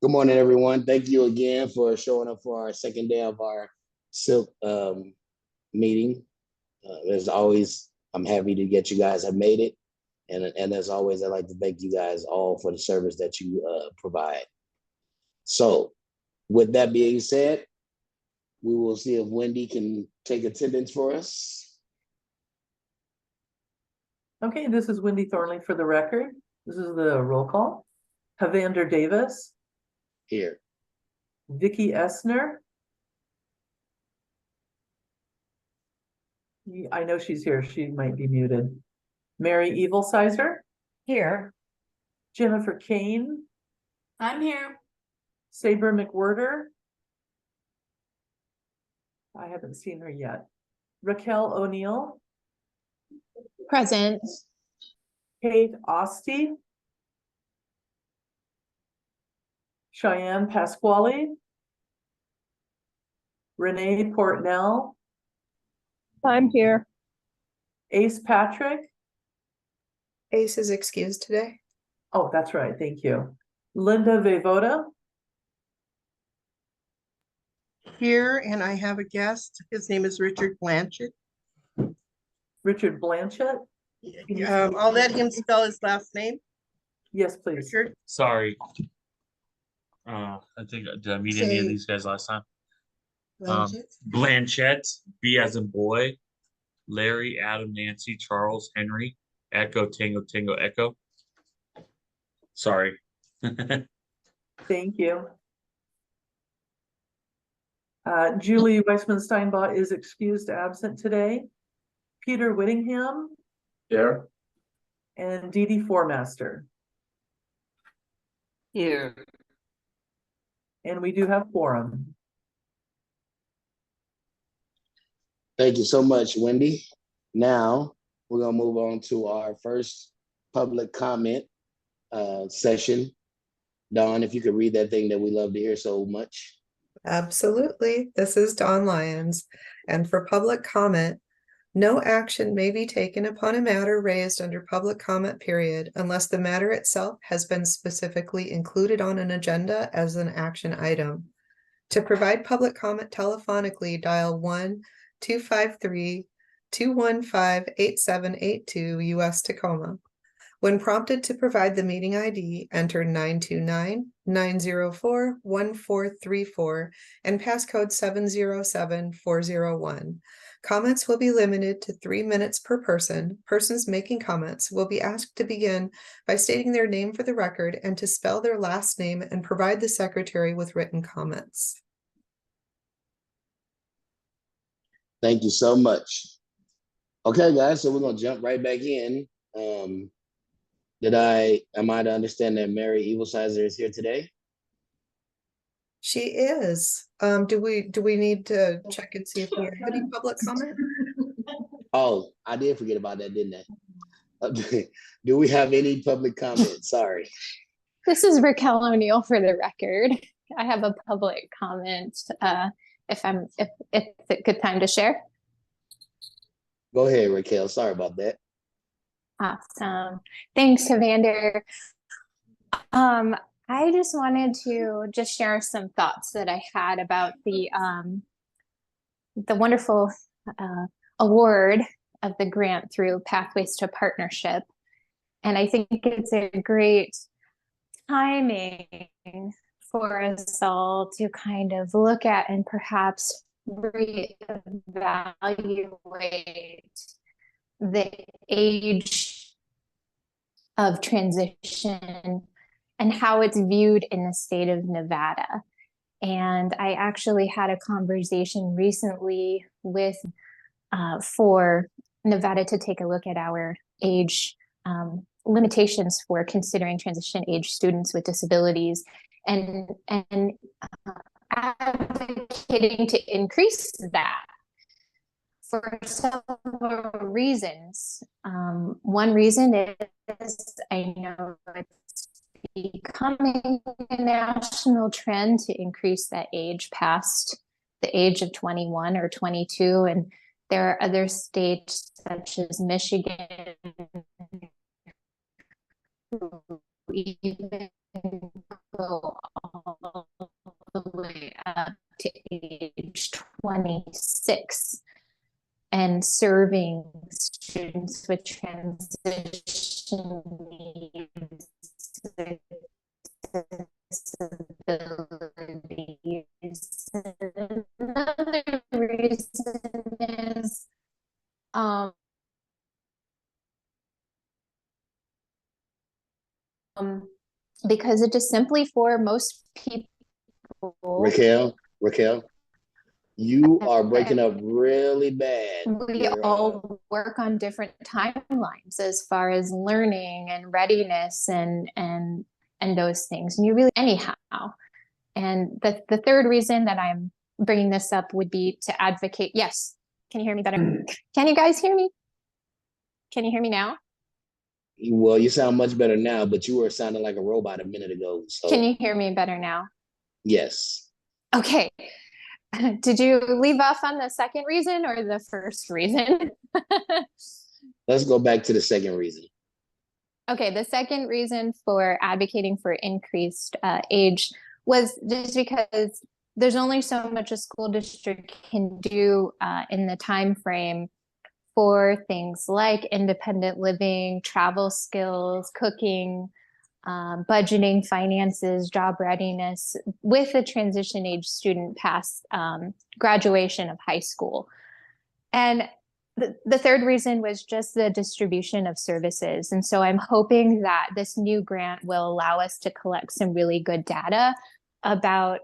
Good morning, everyone. Thank you again for showing up for our second day of our SILC meeting. As always, I'm happy to get you guys have made it. And as always, I'd like to thank you guys all for the service that you provide. So with that being said, we will see if Wendy can take attendance for us. Okay, this is Wendy Thornley for the record. This is the roll call. Evander Davis. Here. Vicki Essner. I know she's here. She might be muted. Mary Evilsizer. Here. Jennifer Kane. I'm here. Saber McWhirter. I haven't seen her yet. Raquel O'Neill. Present. Kate Osti. Cheyenne Pasquale. Renee Portnell. I'm here. Ace Patrick. Ace is excused today. Oh, that's right. Thank you. Linda Voivoda. Here, and I have a guest. His name is Richard Blanchett. Richard Blanchett. I'll let him spell his last name. Yes, please. Richard. Sorry. I think did I meet any of these guys last time? Blanchett, B as in boy, Larry, Adam, Nancy, Charles, Henry, Echo, Tango, Tango, Echo. Sorry. Thank you. Julie Weissman-Steinbach is excused absent today. Peter Whittingham. Here. And Dee Dee Formaster. Here. And we do have quorum. Thank you so much, Wendy. Now we're gonna move on to our first public comment session. Dawn, if you could read that thing that we love to hear so much. Absolutely. This is Dawn Lyons. And for public comment, no action may be taken upon a matter raised under public comment period unless the matter itself has been specifically included on an agenda as an action item. To provide public comment telephonically, dial 1-253-215-8782 US Tacoma. When prompted to provide the meeting ID, enter 929-904-1434 and passcode 707401. Comments will be limited to 3 minutes per person. Persons making comments will be asked to begin by stating their name for the record and to spell their last name and provide the secretary with written comments. Thank you so much. Okay, guys, so we're gonna jump right back in. Am I to understand that Mary Evilsizer is here today? She is. Do we need to check and see if we have any public comment? Oh, I did forget about that, didn't I? Do we have any public comment? Sorry. This is Raquel O'Neill for the record. I have a public comment. If it's a good time to share. Go ahead, Raquel. Sorry about that. Awesome. Thanks, Evander. I just wanted to just share some thoughts that I had about the wonderful award of the grant through Pathways to Partnership. And I think it's a great timing for us all to kind of look at and perhaps reevaluate the age of transition and how it's viewed in the state of Nevada. And I actually had a conversation recently with for Nevada to take a look at our age limitations for considering transition age students with disabilities and advocating to increase that for several reasons. One reason is I know it's becoming a national trend to increase that age past the age of 21 or 22. And there are other states such as Michigan who even go all up to age 26 and serving students with transition needs, disabilities. Another reason is because it is simply for most people. Raquel, you are breaking up really bad. We all work on different timelines as far as learning and readiness and those things. And you really, anyhow. And the third reason that I'm bringing this up would be to advocate. Yes. Can you hear me better? Can you guys hear me? Can you hear me now? Well, you sound much better now, but you were sounding like a robot a minute ago. So Can you hear me better now? yes. Okay. Did you leave off on the second reason or the first reason? Let's go back to the second reason. Okay, the second reason for advocating for increased age was just because there's only so much a school district can do in the time frame for things like independent living, travel skills, cooking, budgeting, finances, job readiness with a transition age student past graduation of high school. And the third reason was just the distribution of services. And so I'm hoping that this new grant will allow us to collect some really good data about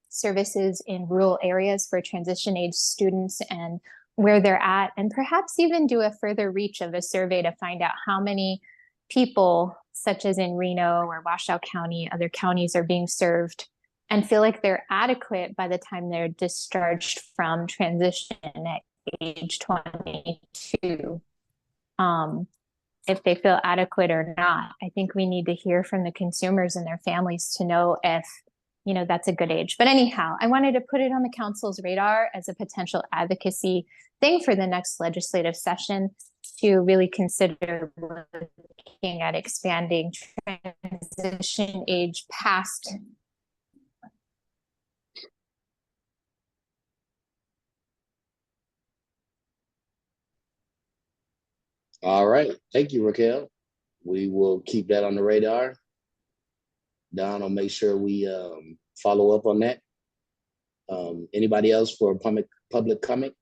services in rural areas for transition age students and where they're at, and perhaps even do a further reach of a survey to find out how many people, such as in Reno or Washoe County, other counties, are being served and feel like they're adequate by the time they're discharged from transition at age 22. If they feel adequate or not. I think we need to hear from the consumers and their families to know if, you know, that's a good age. But anyhow, I wanted to put it on the council's radar as a potential advocacy thing for the next legislative session to really consider looking at expanding transition age past. All right. Thank you, Raquel. We will keep that on the radar. Don will make sure we follow up on that. Anybody else for public comment?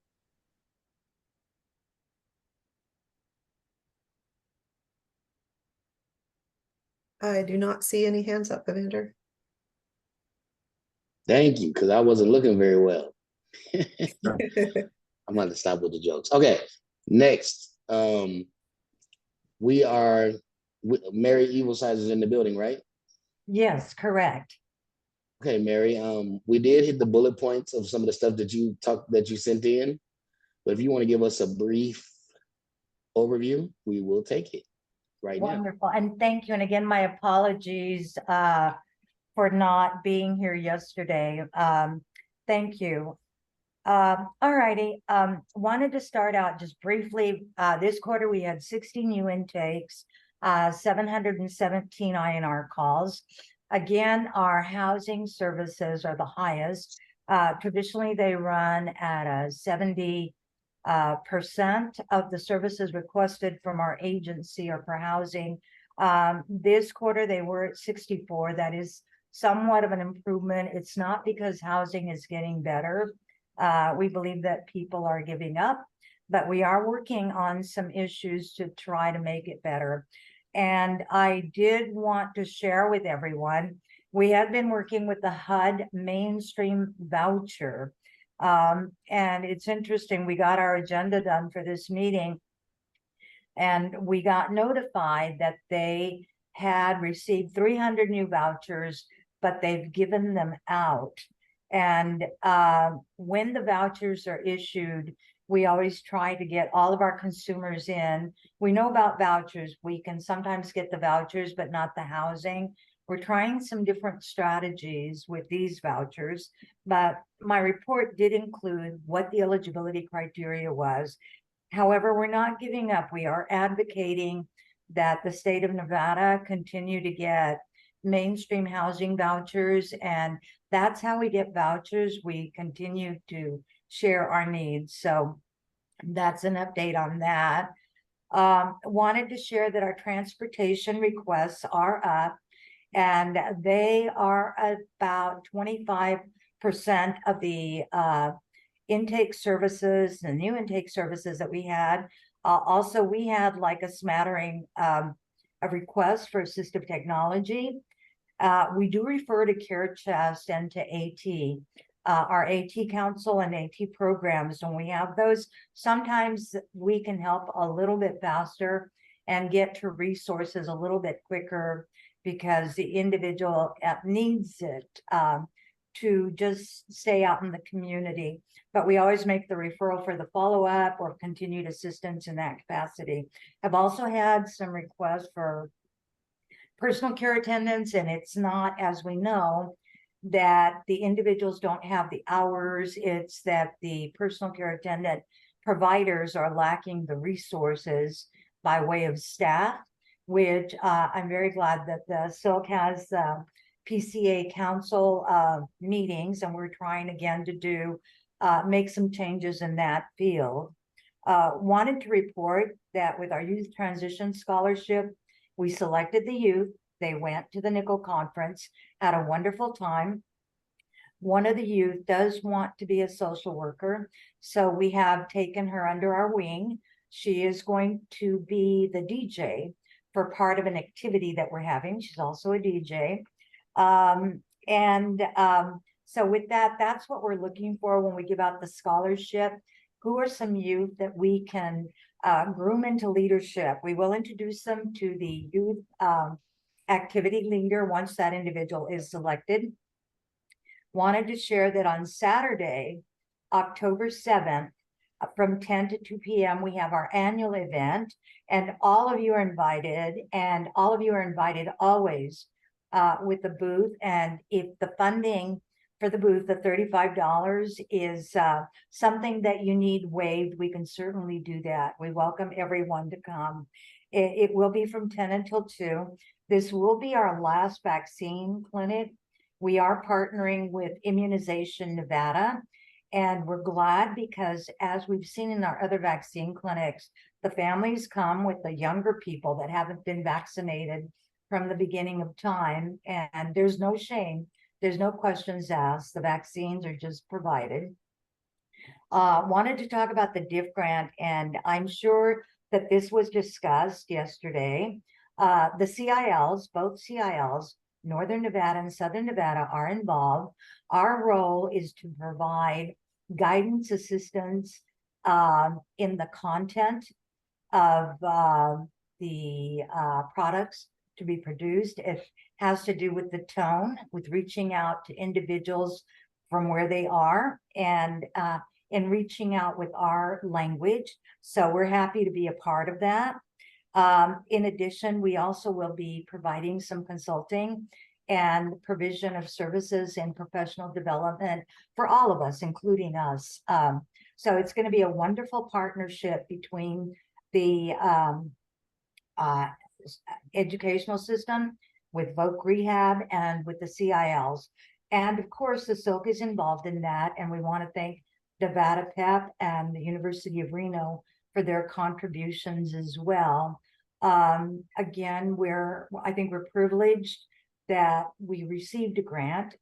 I do not see any hands up, Evander. Thank you, because I wasn't looking very well. I'm going to stop with the jokes. Okay, next. We are, Mary Evilsize is in the building, right? Yes, correct. Okay, Mary, we did hit the bullet points of some of the stuff that you sent in, but if you want to give us a brief overview, we will take it right now. Wonderful. And thank you. And again, my apologies for not being here yesterday. Thank you. All righty. Wanted to start out just briefly. This quarter, we had 60 new intakes, 717 INR calls. Again, our housing services are the highest. Traditionally, they run at a 70% of the services requested from our agency or for housing. This quarter, they were at 64. That is somewhat of an improvement. It's not because housing is getting better. We believe that people are giving up, but we are working on some issues to try to make it better. And I did want to share with everyone, we have been working with the HUD mainstream voucher. And it's interesting, we got our agenda done for this meeting, and we got notified that they had received 300 new vouchers, but they've given them out. And when the vouchers are issued, we always try to get all of our consumers in. We know about vouchers. We can sometimes get the vouchers, but not the housing. We're trying some different strategies with these vouchers, but my report did include what the eligibility criteria was. However, we're not giving up. We are advocating that the state of Nevada continue to get mainstream housing vouchers, and that's how we get vouchers. We continue to share our needs. So that's an update on that. Wanted to share that our transportation requests are up, and they are about 25% of the intake services, the new intake services that we had. Also, we had like a smattering of requests for assistive technology. We do refer to Care Chest and to AT. Our AT Council and AT programs, when we have those, sometimes we can help a little bit faster and get to resources a little bit quicker because the individual needs it to just stay out in the community. But we always make the referral for the follow-up or continued assistance in that capacity. I've also had some requests for personal care attendants, and it's not, as we know, that the individuals don't have the hours. It's that the personal care attendant providers are lacking the resources by way of staff, which I'm very glad that the SILC has PCA council meetings, and we're trying again to do make some changes in that field. Wanted to report that with our youth transition scholarship, we selected the youth. They went to the Nickel conference, had a wonderful time. One of the youth does want to be a social worker, so we have taken her under our wing. She is going to be the DJ for part of an activity that we're having. She's also a DJ. So with that, that's what we're looking for when we give out the scholarship. Who are some youth that we can groom into leadership? We will introduce them to the youth activity leader once that individual is selected. Wanted to share that on Saturday, October 7th, from 10 to 2 p.m., we have our annual event, and all of you are invited, and all of you are invited always with the booth. And if the funding for the booth, the $35 is something that you need waived, we can certainly do that. We welcome everyone to come. It will be from 10 until 2. This will be our last vaccine clinic. We are partnering with Immunization Nevada, and we're glad because as we've seen in our other vaccine clinics, the families come with the younger people that haven't been vaccinated from the beginning of time, and there's no shame. There's no questions asked. The vaccines are just provided. Wanted to talk about the DIF grant, and I'm sure that this was discussed yesterday. The CILs, both CILs, Northern Nevada and Southern Nevada, are involved. Our role is to provide guidance, assistance in the content of the products to be produced. It has to do with the tone, with reaching out to individuals from where they are, and in reaching out with our language. So we're happy to be a part of that. In addition, we also will be providing some consulting and provision of services and professional development for all of us, including us. So it's going to be a wonderful partnership between the educational system, with Voc Rehab, and with the CILs. And of course, the SILC is involved in that, and we want to thank Nevada PEP and the University of Reno for their contributions as well. Again, I think we're privileged that we received a grant.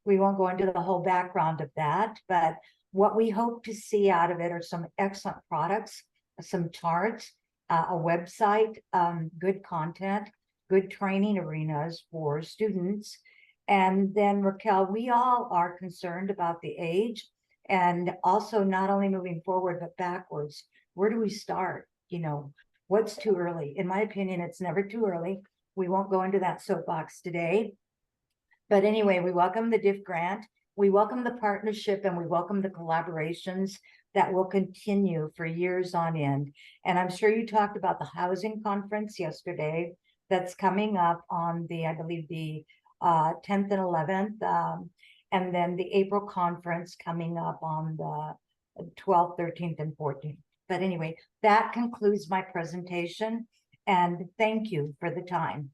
We won't go into the whole background of that, but what we hope to see out of it are some excellent products, some charts, a website, good content, good training arenas for students. And then, Raquel, we all are concerned about the age, and also not only moving forward, but backwards. Where do we start? You know, what's too early? In my opinion, it's never too early. We won't go into that soapbox today. But anyway, we welcome the DIF grant. We welcome the partnership, and we welcome the collaborations that will continue for years on end. And I'm sure you talked about the housing conference yesterday that's coming up on I believe the 10th and 11th, and then the April conference coming up on the 12th, 13th, and 14th. But anyway, that concludes my presentation, and thank you for the time.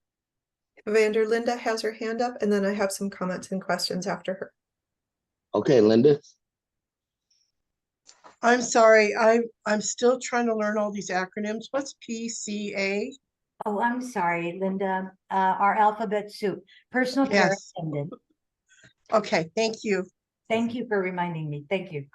Evander, Linda has her hand up, and then I have some comments and questions after her. Okay, Linda. I'm sorry, I'm still trying to learn all these acronyms. What's PCA? Oh, I'm sorry, Linda, our alphabet soup, personal care Yes. attendant. Okay, thank you. Thank you for reminding me. Thank you.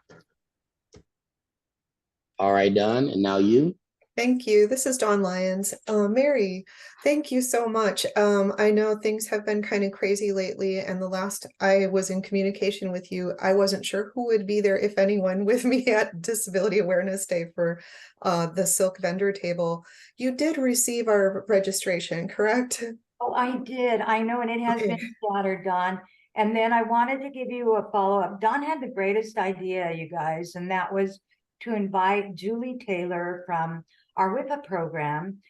All right, Don. And now you. Thank you. This is Dawn Lyons. Mary, thank you so much. I know things have been kind of crazy lately, and the last I was in communication with you, I wasn't sure who would be there, if anyone, with me at Disability Awareness Day for the SILC vendor table. You did receive our registration, correct? Oh, I did. I know, and it has Okay. been scattered, Don. And then I wanted to give you a follow-up. Don had the greatest idea, you guys, and that was to invite Julie Taylor from our WIPA program,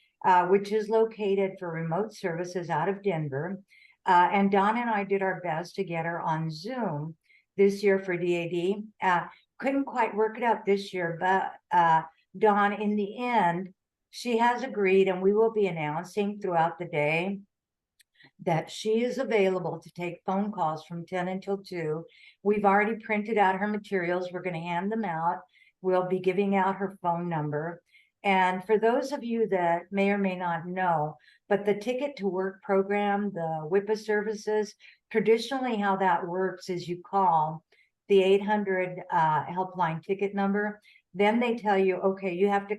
which is located for remote services out of Denver. And Don and I did our best to get her on Zoom this year for DAD. Couldn't quite work it out this year, but Don, in the end, she has agreed, and we will be announcing throughout the day that she is available to take phone calls from 10 until 2. We've already printed out her materials. We're going to hand them out. We'll be giving out her phone number. And for those of you that may or may not know, but the Ticket to Work program, the WIPA services, traditionally how that works is you call the 800 helpline ticket number. Then they tell you, okay, you have to,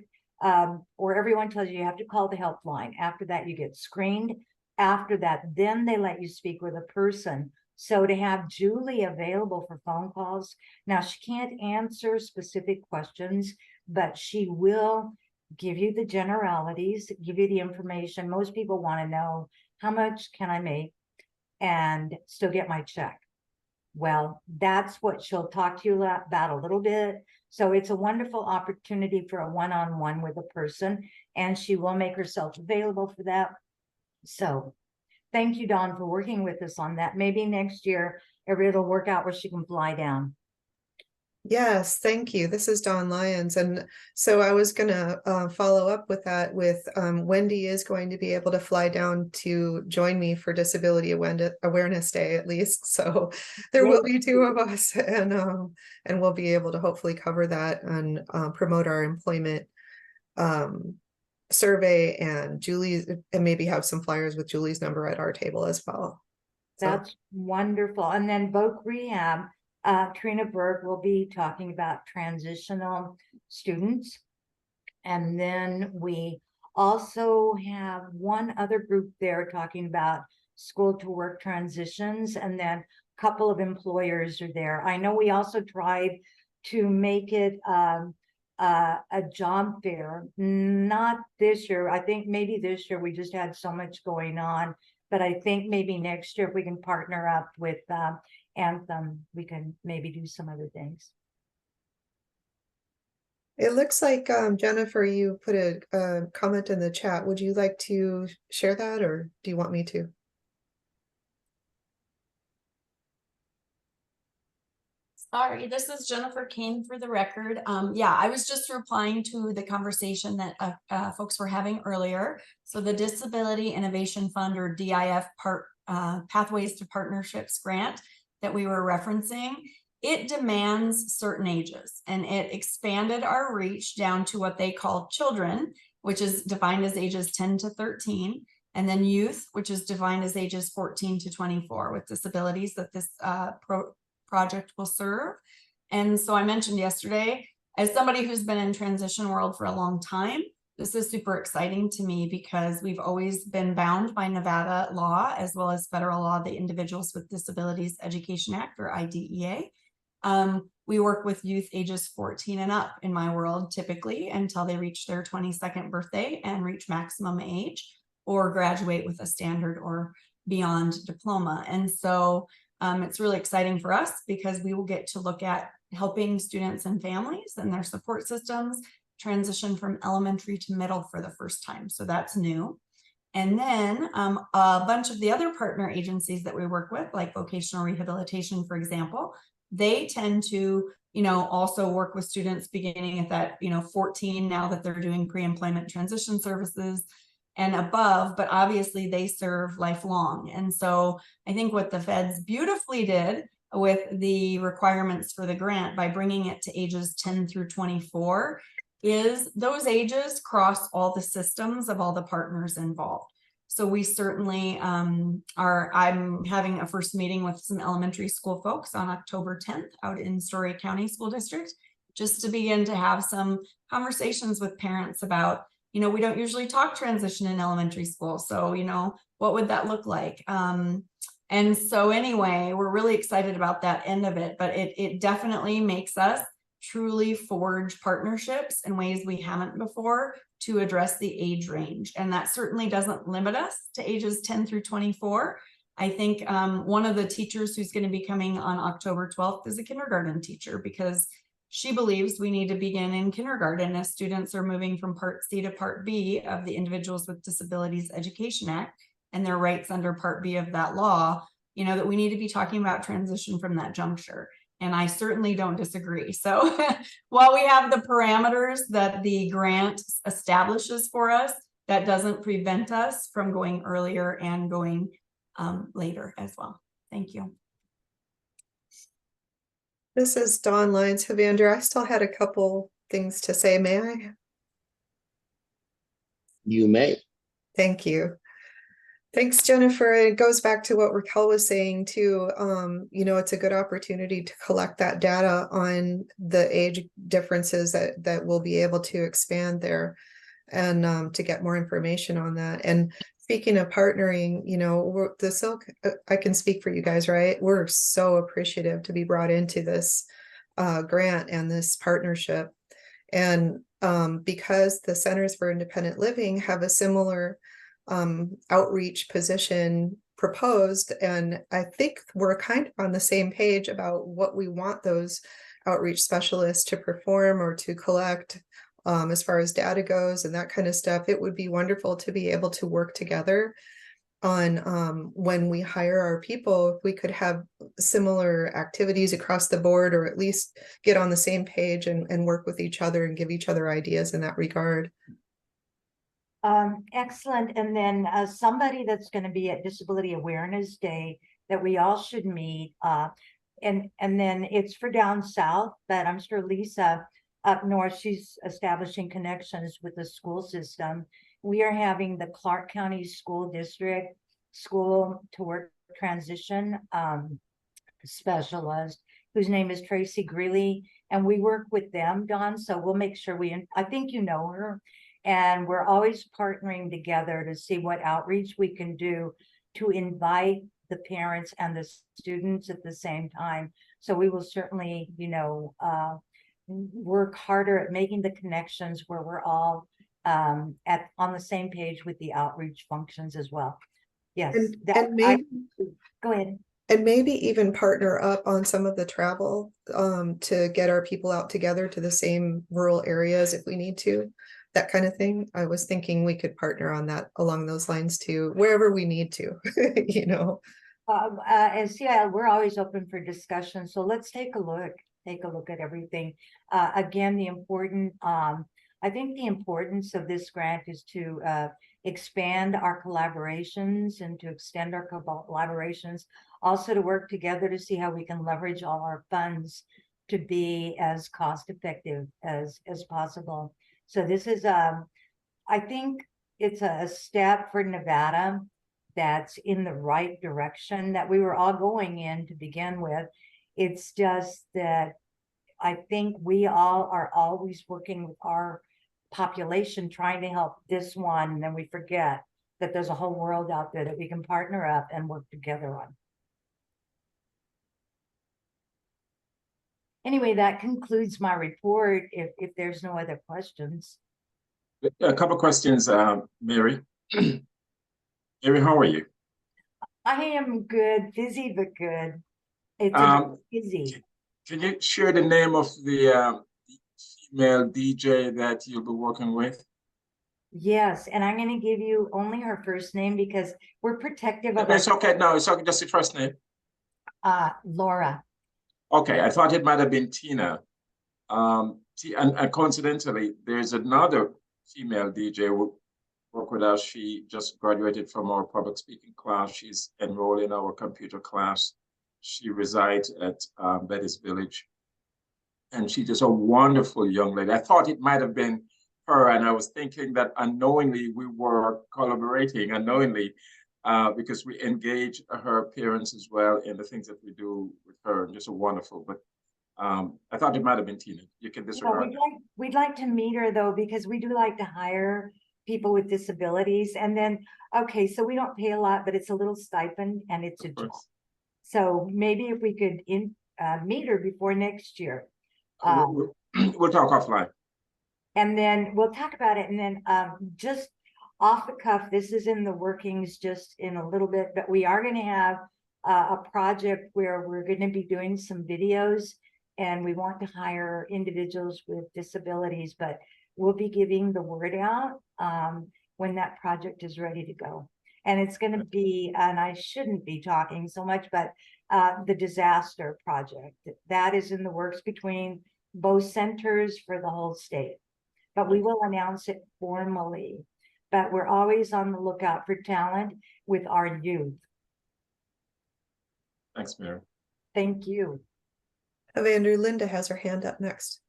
or everyone tells you have to call the helpline. After that, you get screened. After that, then they let you speak with a person. So to have Julie available for phone calls, now she can't answer specific questions, but she will give you the generalities, give you the information. Most people want to know, how much can I make and still get my check? Well, that's what she'll talk to you about a little bit. So it's a wonderful opportunity for a one-on-one with a person, and she will make herself available for that. So thank you, Dawn, for working with us on that. Maybe next year it'll work out where she can fly down. Yes, thank you. This is Dawn Lyons. And so I was going to follow up with that with Wendy is going to be able to fly down to join me for Disability Awareness Day, at least. So there will be two of us, and we'll be able to hopefully cover that and promote our employment survey, and Julie's, and maybe have some flyers with Julie's number at our table as well. That's wonderful. And then Voc Rehab, Trina Berg will be talking about transitional students. And then we also have one other group there talking about school to work transitions, and then a couple of employers are there. I know we also tried to make it a job fair, not this year. I think maybe this year we just had so much going on, but I think maybe next year if we can partner up with Anthem, we can maybe do some other things. It looks like Jennifer, you put a comment in the chat. Would you like to share that, or do you want me to? Sorry, this is Jennifer Kane for the record. Yeah, I was just replying to the conversation that folks were having earlier. So the Disability Innovation Fund, or DIF Pathways to Partnerships grant that we were referencing, it demands certain ages, and it expanded our reach down to what they call children, which is defined as ages 10 to 13, and then youth, which is defined as ages 14 to 24 with disabilities that this project will serve. And so I mentioned yesterday, as somebody who's been in transition world for a long time, this is super exciting to me because we've always been bound by Nevada law as well as federal law, the Individuals with Disabilities Education Act, or IDEA. We work with youth ages 14 and up in my world, typically until they reach their 22nd birthday and reach maximum age, or graduate with a standard or beyond diploma. And so it's really exciting for us because we will get to look at helping students and families and their support systems transition from elementary to middle for the first time. So that's new. And then a bunch of the other partner agencies that we work with, like vocational rehabilitation, for example, they tend to, also work with students beginning at that, 14, now that they're doing pre-employment transition services. and above, but obviously they serve lifelong. And so I think what the feds beautifully did with the requirements for the grant by bringing it to ages 10 through 24 is those ages cross all the systems of all the partners involved. So we certainly I'm having a first meeting with some elementary school folks on October 10th out in Story County School District, just to begin to have some conversations with parents about, you know, we don't usually talk transition in elementary school. So, you know, what would that look like? And so anyway, we're really excited about that end of it, but it definitely makes us truly forge partnerships in ways we haven't before to address the age range. And that certainly doesn't limit us to ages 10 through 24. I think one of the teachers who's going to be coming on October 12th is a kindergarten teacher, because she believes we need to begin in kindergarten as students are moving from Part C to Part B of the Individuals with Disabilities Education Act and their rights under Part B of that law, you know, that we need to be talking about transition from that juncture. And I certainly don't disagree. So while we have the parameters that the grant establishes for us, that doesn't prevent us from going earlier and going later as well. Thank you. This is Dawn Lyons. Havander, I still had a couple things to say. May I? You may. Thank you. Thanks, Jennifer. It goes back to what Raquel was saying too. You know, it's a good opportunity to collect that data on the age differences that we'll be able to expand there, and to get more information on that. And speaking of partnering, you know, the SILC, I can speak for you guys, right? We're so appreciative to be brought into this grant and this partnership. And because the Centers for Independent Living have a similar outreach position proposed, and I think we're kind of on the same page about what we want those outreach specialists to perform or to collect as far as data goes and that kind of stuff. It would be wonderful to be able to work together on when we hire our people, if we could have similar activities across the board, or at least get on the same page and work with each other and give each other ideas in that regard. Excellent. And then somebody that's going to be at Disability Awareness Day that we all should meet. And then it's for down south, but I'm sure Lisa up north, she's establishing connections with the school system. We are having the Clark County School District School to Work Transition specialist, whose name is Tracy Greeley, and we work with them, Dawn. So we'll make sure I think you know her. And we're always partnering together to see what outreach we can do to invite the parents and the students at the same time. So we will certainly, you know, work harder at making the connections where we're all on the same page with the outreach functions as well. Yes, go ahead. And maybe even partner up on some of the travel to get our people out together to the same rural areas if we need to. That kind of thing. I was thinking we could partner on that along those lines too, wherever we need to, you know. As CIL, we're always open for discussion. So let's take a look at everything. Again, I think the importance of this grant is to expand our collaborations and to extend our collaborations, also to work together to see how we can leverage all our funds to be as cost effective as possible. So this is, I think it's a step for Nevada that's in the right direction that we were all going in to begin with. It's just that I think we all are always working with our population, trying to help this one, and then we forget that there's a whole world out there that we can partner up and work together on. Anyway, that concludes my report, if there's no other questions. A couple of questions, Mary. Mary, how are you? I am good, busy but good. It's busy. Can you share the name of the female DJ that you'll be working with? Yes, and I'm going to give you only her first name because we're protective of It's okay. No, it's okay. Just the first name. Laura. Okay, I thought it might have been Tina. And coincidentally, there's another female DJ work with us. She just graduated from our public speaking class. She's enrolled in our computer class. She resides at Betty's Village. And she's just a wonderful young lady. I thought it might have been her, and I was thinking that unknowingly we were collaborating, because we engage her parents as well in the things that we do with her. Just a wonderful, but I thought it might have been Tina. You can disregard. We'd like to meet her though, because we do like to hire people with disabilities. And then, okay, so we don't pay a lot, but it's a little stipend and it's a job. So maybe if we could meet her before next year. We'll talk offline. And then we'll talk about it. And then just off the cuff, this is in the workings just in a little bit, but we are going to have a project where we're going to be doing some videos, and we want to hire individuals with disabilities, but we'll be giving the word out when that project is ready to go. And it's going to be, and I shouldn't be talking so much, but the disaster project that is in the works between both centers for the whole state. But we will announce it formally. But we're always on the lookout for talent with our youth. Thanks, Mary. Thank you. Evander, Linda has her hand up next.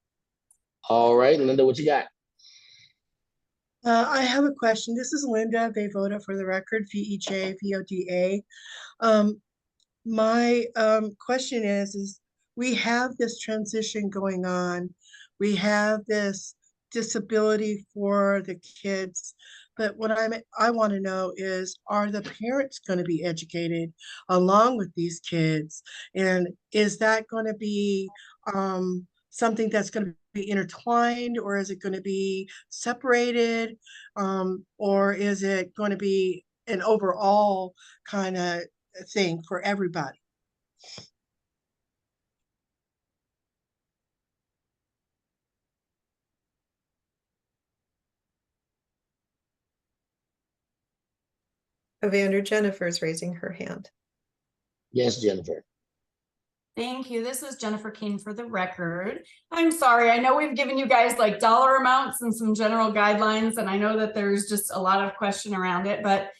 All right, Linda, what you got? I have a question. This is Linda Voda for the record, VEJ-VODA. My question is we have this transition going on. We have this disability for the kids. But what I want to know is, are the parents going to be educated along with these kids? And is that going to be something that's going to be intertwined, or is it going to be separated? Or is it going to be an overall kind of thing for everybody? Evander, Jennifer's raising her hand. Yes, Jennifer. Thank you. This is Jennifer Kane for the record. I'm sorry. I know we've given you guys like dollar amounts and some general guidelines, and I know that there's just a lot of question around it, but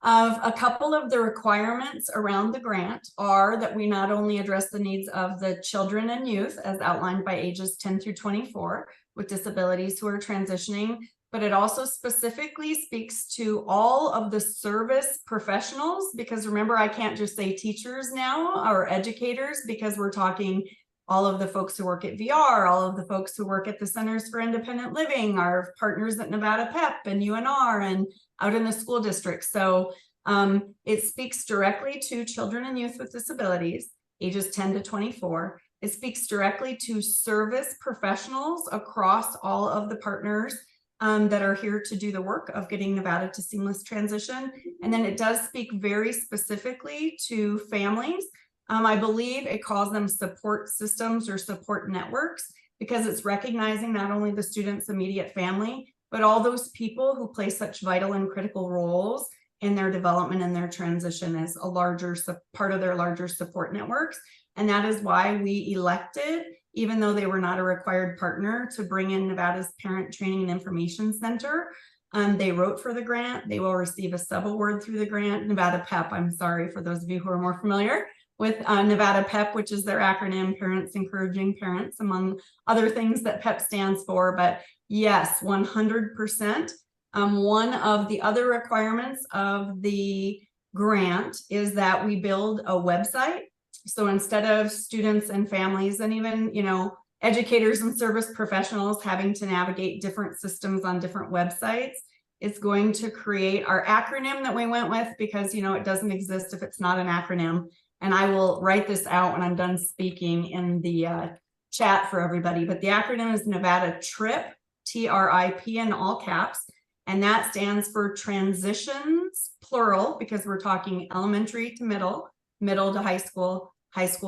a couple of the requirements around the grant are that we not only address the needs of the children and youth as outlined by ages 10 through 24 with disabilities who are transitioning, but it also specifically speaks to all of the service professionals, because remember, I can't just say teachers now or educators, because we're talking all of the folks who work at VR, all of the folks who work at the Centers for Independent Living, our partners at Nevada PEP and UNR and out in the school district. So it speaks directly to children and youth with disabilities, ages 10 to 24. It speaks directly to service professionals across all of the partners that are here to do the work of getting Nevada to seamless transition. And then it does speak very specifically to families. I believe it calls them support systems or support networks, because it's recognizing not only the student's immediate family, but all those people who play such vital and critical roles in their development and their transition as a larger part of their larger support networks. And that is why we elected, even though they were not a required partner, to bring in Nevada's Parent Training and Information Center. They wrote for the grant. They will receive a sub-award through the grant. Nevada PEP, I'm sorry for those of you who are more familiar with Nevada PEP, which is their acronym, Parents Encouraging Parents, among other things that PEP stands for. But yes, 100%. One of the other requirements of the grant is that we build a website. So instead of students and families and even, educators and service professionals having to navigate different systems on different websites, it's going to create our acronym that we went with, because, it doesn't exist if it's not an acronym. And I will write this out when I'm done speaking in the chat for everybody. But the acronym is Nevada TRIP, TRIP in all caps. And that stands for transitions, plural, because we're talking elementary to middle, middle to high school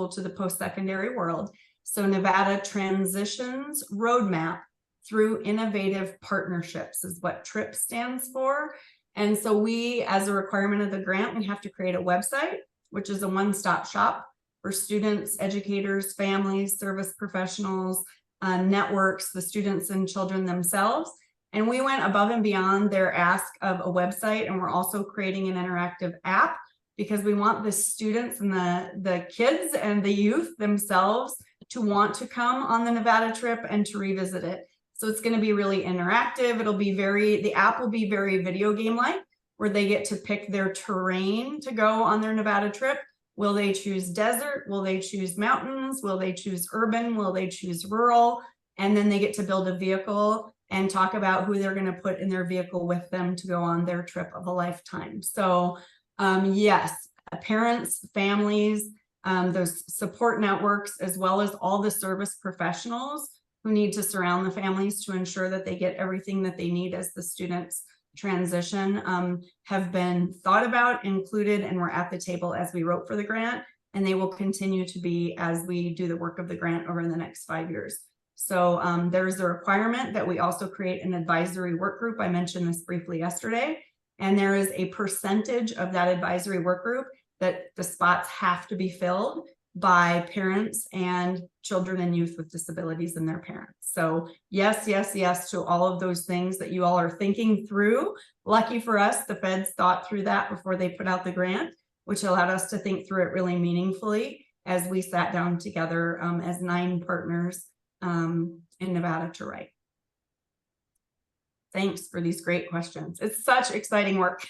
to the post-secondary world. So Nevada Transitions Roadmap through Innovative Partnerships is what TRIP stands for. And so we, as a requirement of the grant, we have to create a website, which is a one-stop shop for students, educators, families, service professionals, networks, the students and children themselves. And we went above and beyond their ask of a website, and we're also creating an interactive app because we want the students and the kids and the youth themselves to want to come on the Nevada trip and to revisit it. So it's going to be really interactive. The app will be very video game-like, where they get to pick their terrain to go on their Nevada trip. Will they choose desert? Will they choose mountains? Will they choose urban? Will they choose rural? And then they get to build a vehicle and talk about who they're going to put in their vehicle with them to go on their trip of a lifetime. So yes, parents, families, those support networks, as well as all the service professionals who need to surround the families to ensure that they get everything that they need as the students transition, have been thought about, included, and were at the table as we wrote for the grant, and they will continue to be as we do the work of the grant over the next 5 years. So there's a requirement that we also create an advisory work group. I mentioned this briefly yesterday, and there is a percentage of that advisory work group that the spots have to be filled by parents and children and youth with disabilities and their parents. So yes, yes, yes to all of those things that you all are thinking through. Lucky for us, the feds thought through that before they put out the grant, which allowed us to think through it really meaningfully as we sat down together as 9 partners in Nevada to write. Thanks for these great questions. It's such exciting work.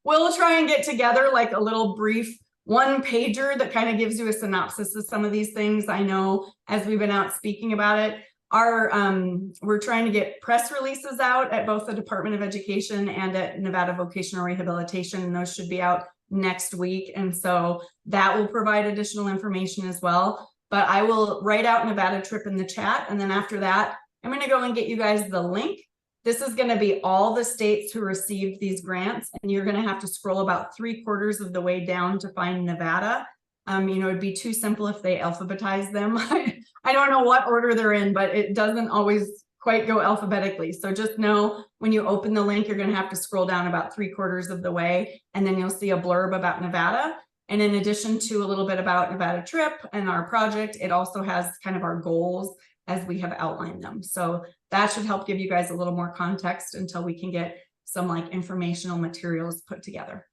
We'll try and get together like a little brief 1-pager that kind of gives you a synopsis of some of these things. I know as we've been out speaking about it, we're trying to get press releases out at both the Department of Education and at Nevada Vocational Rehabilitation, and those should be out next week. And so that will provide additional information as well. But I will write out Nevada trip in the chat, and then after that, I'm going to go and get you guys the link. This is going to be all the states who received these grants, and you're going to have to scroll about 3/4 of the way down to find Nevada. It'd be too simple if they alphabetize them. I don't know what order they're in, but it doesn't always quite go alphabetically. So just know when you open the link, you're going to have to scroll down about 3/4 of the way, and then you'll see a blurb about Nevada. And in addition to a little bit about Nevada trip and our project, it also has kind of our goals as we have outlined them. So that should help give you guys a little more context until we can get some like informational materials put together.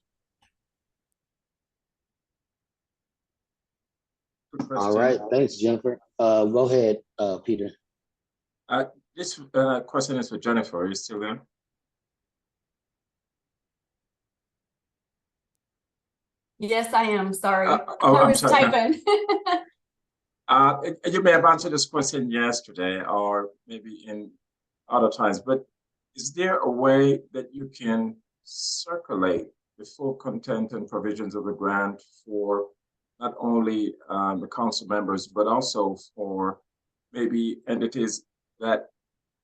All right, thanks, Jennifer. Go ahead, Peter. This question is for Jennifer. Are you still there? Yes, I am. Sorry. I was typing. You may have answered this question yesterday or maybe in other times, but is there a way that you can circulate the full content and provisions of the grant for not only the council members, but also for maybe entities that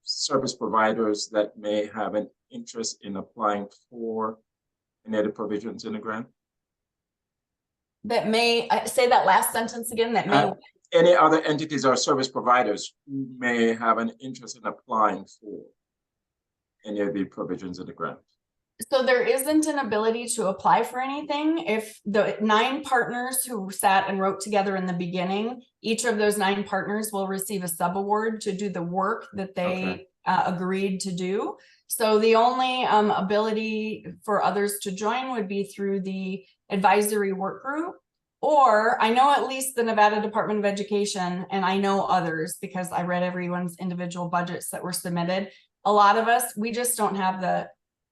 service providers that may have an interest in applying for any of the provisions in the grant? That may, say that last sentence again, that may. Any other entities or service providers who may have an interest in applying for any of the provisions of the grant. So there isn't an ability to apply for anything. If the 9 partners who sat and wrote together in the beginning, each of those 9 partners will receive a subaward to do the work that they agreed to do. So the only ability for others to join would be through the advisory work group, or I know at least the Nevada Department of Education, and I know others because I read everyone's individual budgets that were submitted. A lot of us, we just don't have the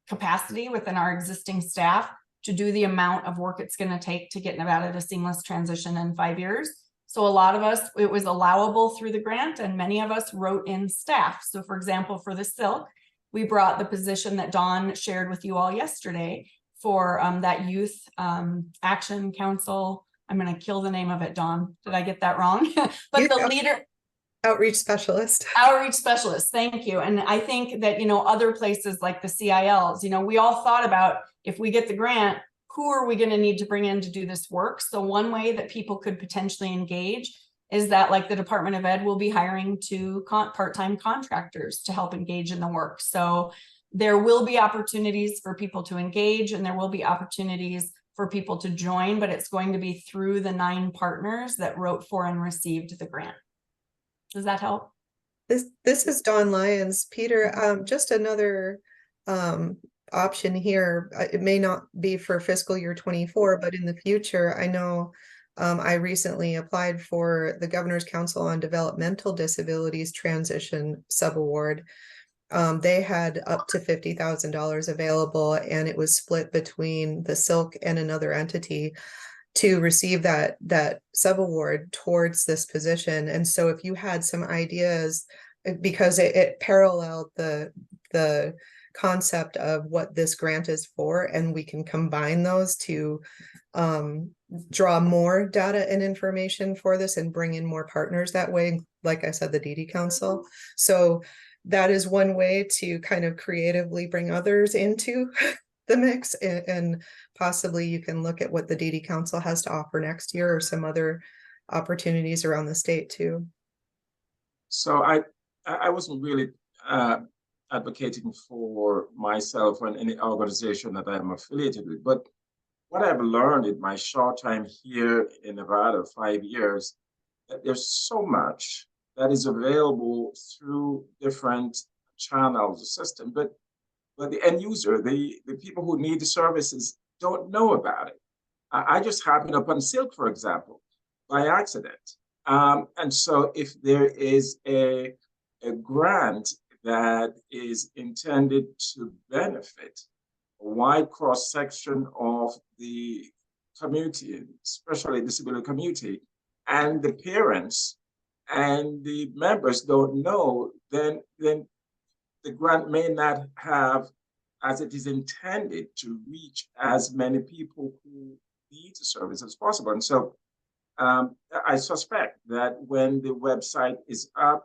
capacity within our existing staff to do the amount of work it's going to take to get Nevada to seamless transition in 5 years. So a lot of us, it was allowable through the grant, and many of us wrote in staff. So for example, for the SILC, we brought the position that Dawn shared with you all yesterday for that youth action council. I'm going to kill the name of it, Dawn. Did I get that wrong? But the leader. Outreach specialist. Outreach specialist. Thank you. And I think that, other places like the CILs, we all thought about if we get the grant, who are we going to need to bring in to do this work? So one way that people could potentially engage is that like the Department of Ed will be hiring 2 part-time contractors to help engage in the work. So there will be opportunities for people to engage, and there will be opportunities for people to join, but it's going to be through the 9 partners that wrote for and received the grant. Does that help? This is Dawn Lyons. Peter, just another option here. It may not be for fiscal year 24, but in the future, I know I recently applied for the Governor's Council on Developmental Disabilities Transition Subaward. They had up to $50,000 available, and it was split between the SILC and another entity to receive that subaward towards this position. And so if you had some ideas, because it paralleled the concept of what this grant is for, and we can combine those to draw more data and information for this and bring in more partners that way, like I said, the DD Council. So that is one way to kind of creatively bring others into the mix, and possibly you can look at what the DD Council has to offer next year or some other opportunities around the state too. So I wasn't really advocating for myself or any organization that I'm affiliated with, but what I've learned in my short time here in Nevada, 5 years, that there's so much that is available through different channels, the system, but the end user, the people who need the services don't know about it. I just happened upon SILC, for example, by accident. And so if there is a grant that is intended to benefit a wide cross-section of the community, especially disability community, and the parents and the members don't know, then the grant may not have, as it is intended, to reach as many people who need the service as possible. And so I suspect that when the website is up,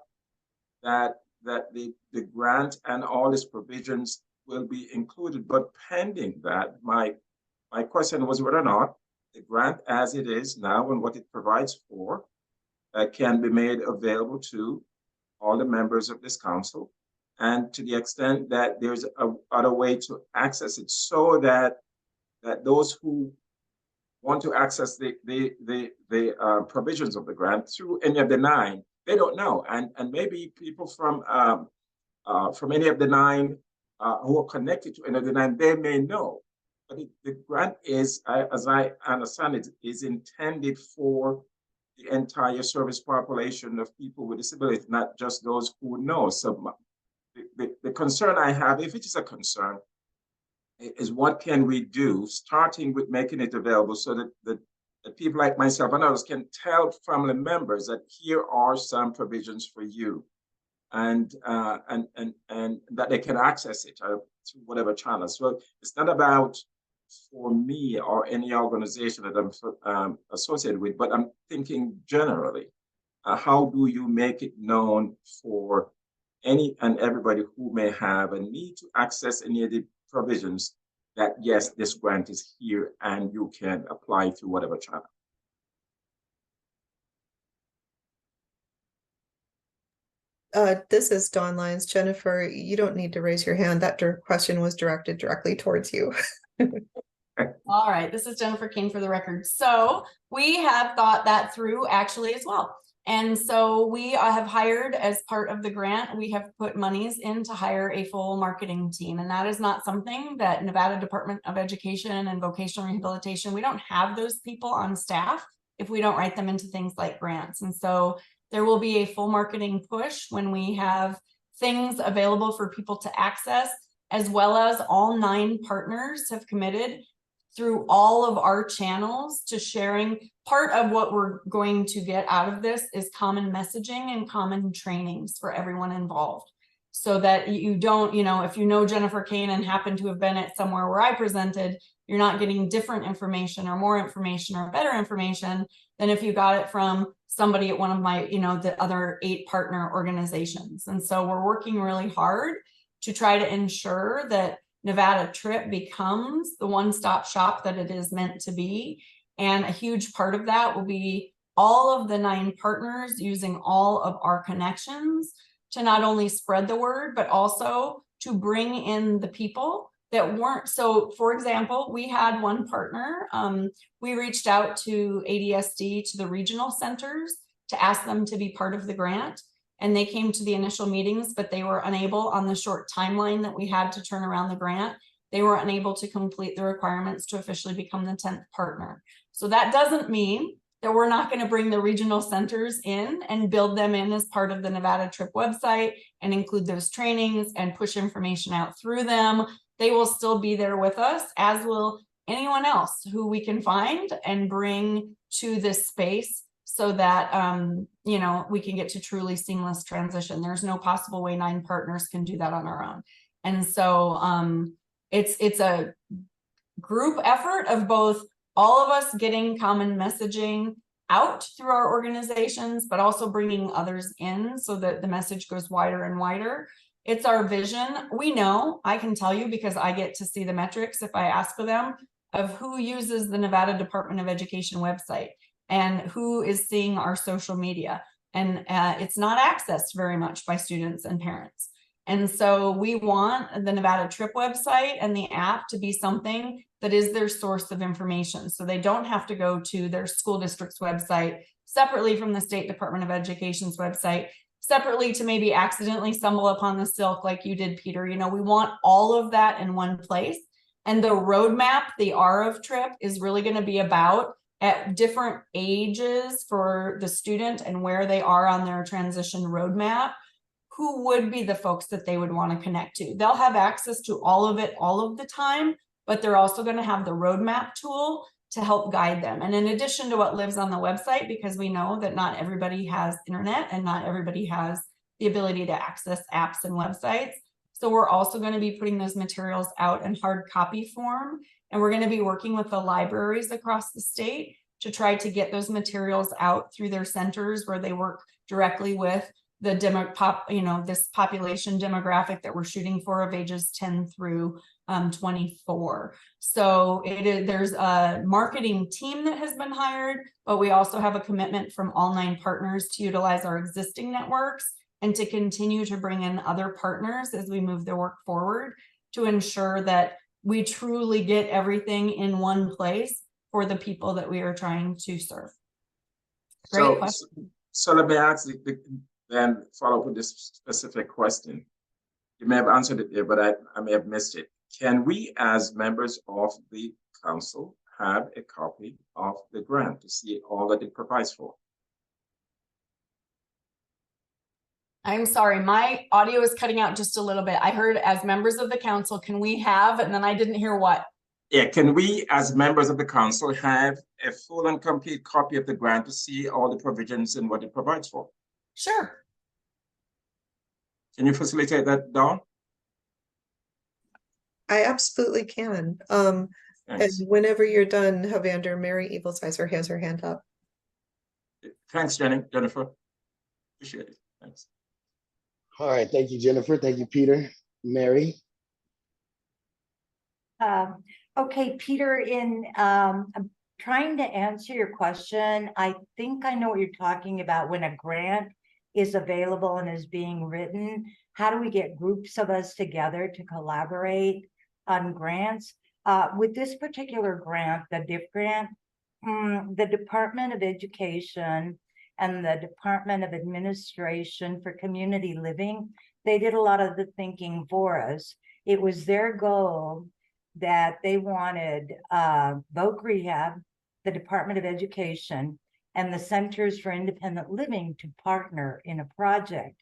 that the grant and all its provisions will be included. But pending that, my question was whether or not the grant as it is now and what it provides for can be made available to all the members of this council, and to the extent that there's a other way to access it, so that those who want to access the provisions of the grant through any of the 9, they don't know, and maybe people from any of the 9 who are connected to any of the 9, they may know. But the grant is, as I understand it, is intended for the entire service population of people with disability, not just those who know. So the concern I have, if it is a concern, is what can we do, starting with making it available so that people like myself and others can tell family members that here are some provisions for you, and that they can access it through whatever channel. So it's not about for me or any organization that I'm associated with, but I'm thinking generally, how do you make it known for any and everybody who may have a need to access any of the provisions, that yes, this grant is here and you can apply through whatever channel. This is Dawn Lyons. Jennifer, you don't need to raise your hand. That question was directed directly towards you. All right, this is Jennifer Kane for the record. So we have thought that through actually as well. And so we have hired, as part of the grant, we have put monies in to hire a full marketing team. And that is not something that Nevada Department of Education and Vocational Rehabilitation, we don't have those people on staff if we don't write them into things like grants. And so there will be a full marketing push when we have things available for people to access, as well as all 9 partners have committed through all of our channels to sharing. Part of what we're going to get out of this is common messaging and common trainings for everyone involved, so that you don't, if you know Jennifer Kane and happen to have been at somewhere where I presented, you're not getting different information or more information or better information than if you got it from somebody at one of my, the other 8 partner organizations. And so we're working really hard to try to ensure that Nevada Trip becomes the one-stop shop that it is meant to be. And a huge part of that will be all of the 9 partners using all of our connections to not only spread the word, but also to bring in the people that weren't. So for example, we had one partner, we reached out to ADSD, to the regional centers, to ask them to be part of the grant. and they came to the initial meetings, but they were unable on the short timeline that we had to turn around the grant. They were unable to complete the requirements to officially become the 10th partner. So that doesn't mean that we're not going to bring the regional centers in and build them in as part of the Nevada Trip website and include those trainings and push information out through them. They will still be there with us, as will anyone else who we can find and bring to this space, so that you know, we can get to truly seamless transition. There's no possible way 9 partners can do that on our own. And so it's a group effort of both all of us getting common messaging out through our organizations, but also bringing others in so that the message goes wider and wider. It's our vision. We know, I can tell you, because I get to see the metrics if I ask for them, of who uses the Nevada Department of Education website and who is seeing our social media. And it's not accessed very much by students and parents. And so we want the Nevada Trip website and the app to be something that is their source of information. So they don't have to go to their school district's website separately from the State Department of Education's website, separately to maybe accidentally stumble upon the SILC like you did, Peter. You know, we want all of that in one place. And the roadmap, the R of Trip, is really going to be about at different ages for the student and where they are on their transition roadmap, who would be the folks that they would want to connect to. They'll have access to all of it all of the time, but they're also going to have the roadmap tool to help guide them. And in addition to what lives on the website, because we know that not everybody has internet and not everybody has the ability to access apps and websites. So we're also going to be putting those materials out in hard copy form. And we're going to be working with the libraries across the state to try to get those materials out through their centers where they work directly with the this population demographic that we're shooting for of ages 10 through 24. So there's a marketing team that has been hired, but we also have a commitment from all 9 partners to utilize our existing networks and to continue to bring in other partners as we move the work forward to ensure that we truly get everything in one place for the people that we are trying to serve. Great question. So let me ask then follow up with this specific question. You may have answered it there, but I may have missed it. Can we, as members of the council, have a copy of the grant to see all that it provides for? I'm sorry, my audio is cutting out just a little bit. I heard as members of the council, can we have, and then I didn't hear what? Yeah, can we, as members of the council, have a full and complete copy of the grant to see all the provisions and what it provides for? Sure. Can you facilitate that, Dawn? I absolutely can. And whenever you're done, Havander, Mary Evilsizer has her hand up. Thanks, Jennifer. Appreciate it. Thanks. All right, thank you, Jennifer. Thank you, Peter. Mary. Okay, Peter, I'm trying to answer your question. I think I know what you're talking about. When a grant is available and is being written, how do we get groups of us together to collaborate on grants? With this particular grant, the DIF grant, the Department of Education and the Department of Administration for Community Living, they did a lot of the thinking for us. It was their goal that they wanted Voc Rehab, the Department of Education, and the Centers for Independent Living to partner in a project.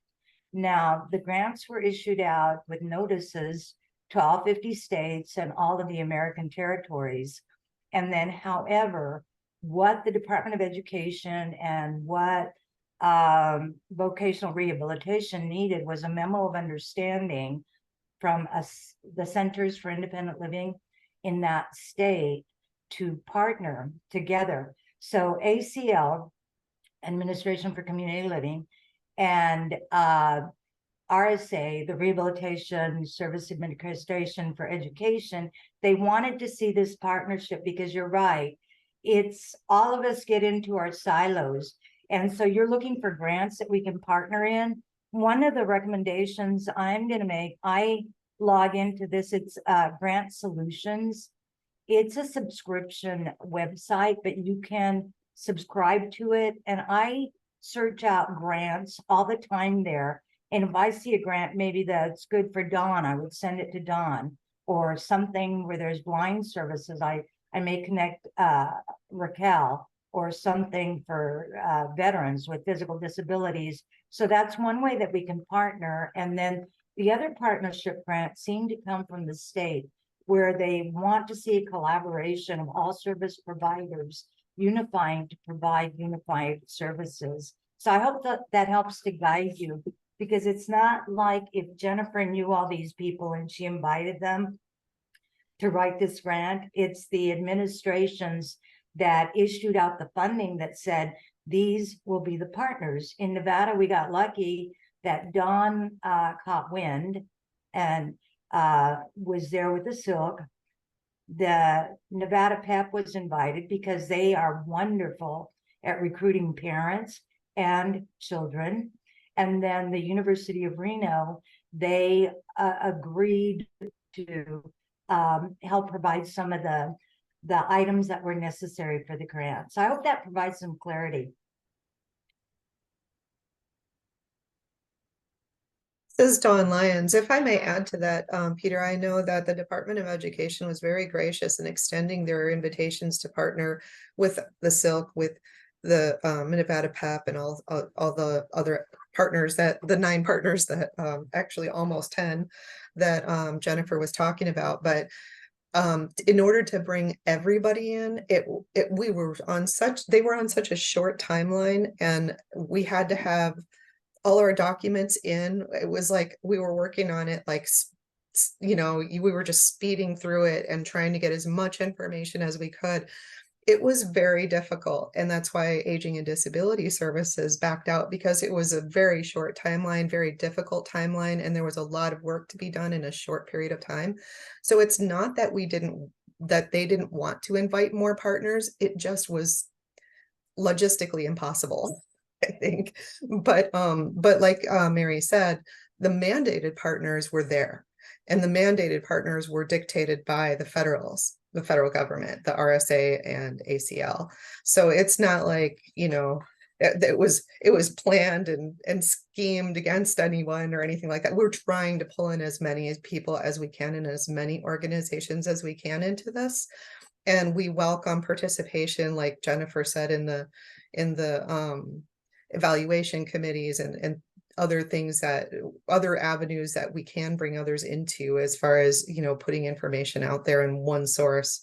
Now, the grants were issued out with notices to all 50 states and all of the American territories. And then, however, what the Department of Education and what vocational rehabilitation needed was a memo of understanding from the Centers for Independent Living in that state to partner together. So ACL, Administration for Community Living, and RSA, the Rehabilitation Service Administration for Education, they wanted to see this partnership because you're right. It's all of us get into our silos. And so you're looking for grants that we can partner in. One of the recommendations I'm going to make, I log into this, it's Grant Solutions. It's a subscription website, but you can subscribe to it. And I search out grants all the time there. And if I see a grant, maybe that's good for Dawn, I would send it to Dawn. Or something where there's blind services, I may connect Raquel, or something for veterans with physical disabilities. So that's one way that we can partner. And then the other partnership grants seem to come from the state, where they want to see a collaboration of all service providers unifying to provide unified services. So I hope that that helps to guide you, because it's not like if Jennifer knew all these people and she invited them to write this grant, it's the administrations that issued out the funding that said, these will be the partners. In Nevada, we got lucky that Dawn caught wind and was there with the SILC. The Nevada PEP was invited because they are wonderful at recruiting parents and children. And then the University of Reno, they agreed to help provide some of the items that were necessary for the grant. So I hope that provides some clarity. This is Dawn Lyons. If I may add to that, Peter, I know that the Department of Education was very gracious in extending their invitations to partner with the SILC, with the Nevada PEP, and all the other partners, that the 9 partners that actually almost 10 that Jennifer was talking about. But in order to bring everybody in, they were on such a short timeline, and we had to have all our documents in. It was like we were working on it like, you know, we were just speeding through it and trying to get as much information as we could. It was very difficult, and that's why Aging and Disability Services backed out, because it was a very short timeline, very difficult timeline, and there was a lot of work to be done in a short period of time. So it's not that they didn't want to invite more partners, it just was logistically impossible, I think. But like Mary said, the mandated partners were there, and the mandated partners were dictated by the federal government, the RSA and ACL. So it's not like, you know, it was planned and schemed against anyone or anything like that. We're trying to pull in as many people as we can and as many organizations as we can into this. And we welcome participation, like Jennifer said, in the evaluation committees and other things, other avenues that we can bring others into, as far as, you know, putting information out there in one source.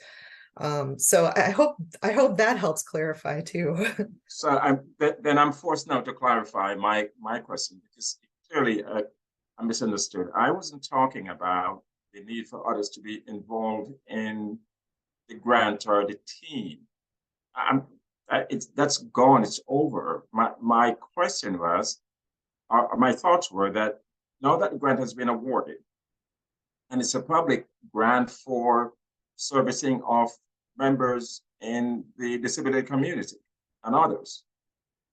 So I hope that helps clarify too. So I'm forced now to clarify my question, because clearly I misunderstood. I wasn't talking about the need for others to be involved in the grant or the team. That's gone. It's over. My question was, my thoughts were that now that the grant has been awarded, and it's a public grant for servicing of members in the disability community and others.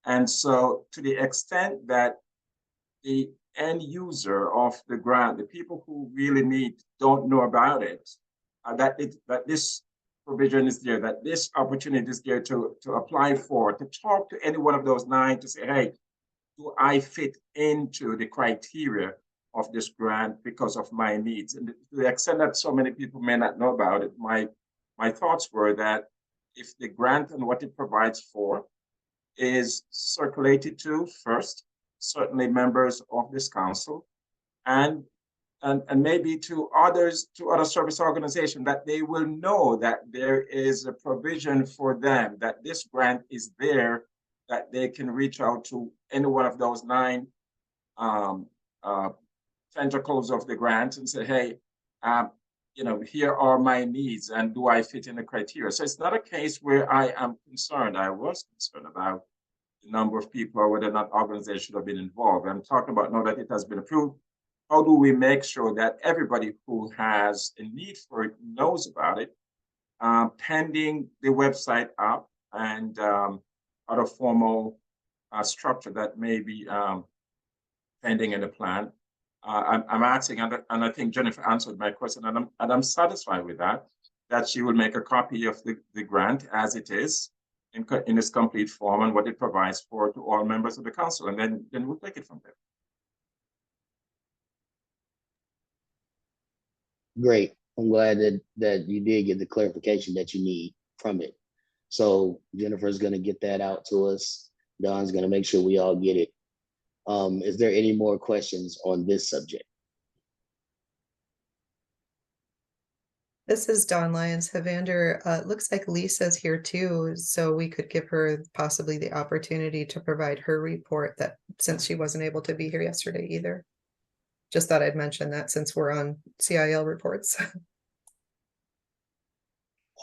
And so to the extent that the end user of the grant, the people who really don't know about it, that this provision is there, that this opportunity is there to apply for, to talk to any one of those 9 to say, hey, do I fit into the criteria of this grant because of my needs? And to the extent that so many people may not know about it, my thoughts were that if the grant and what it provides for is circulated to, first, certainly members of this council, and maybe to other service organizations, that they will know that there is a provision for them, that this grant is there, that they can reach out to any one of those 9 tentacles of the grant and say, hey, you know, here are my needs, and do I fit in the criteria? So it's not a case where I am concerned. I was concerned about the number of people or whether or not organizations should have been involved. I'm talking about now that it has been approved. How do we make sure that everybody who has a need for it knows about it, pending the website up and other formal structure that may be pending in the plan? I'm asking, and I think Jennifer answered my question, and I'm satisfied with that she will make a copy of the grant as it is, in its complete form and what it provides for to all members of the council, and then we'll take it from there. Great. I'm glad that you did get the clarification that you need from it. So Jennifer's going to get that out to us. Don's going to make sure we all get it. Is there any more questions on this subject? This is Don Lyons. Evander, it looks like Lisa's here too, so we could give her possibly the opportunity to provide her report, that since she wasn't able to be here yesterday either. Just thought I'd mention that since we're on CIL reports.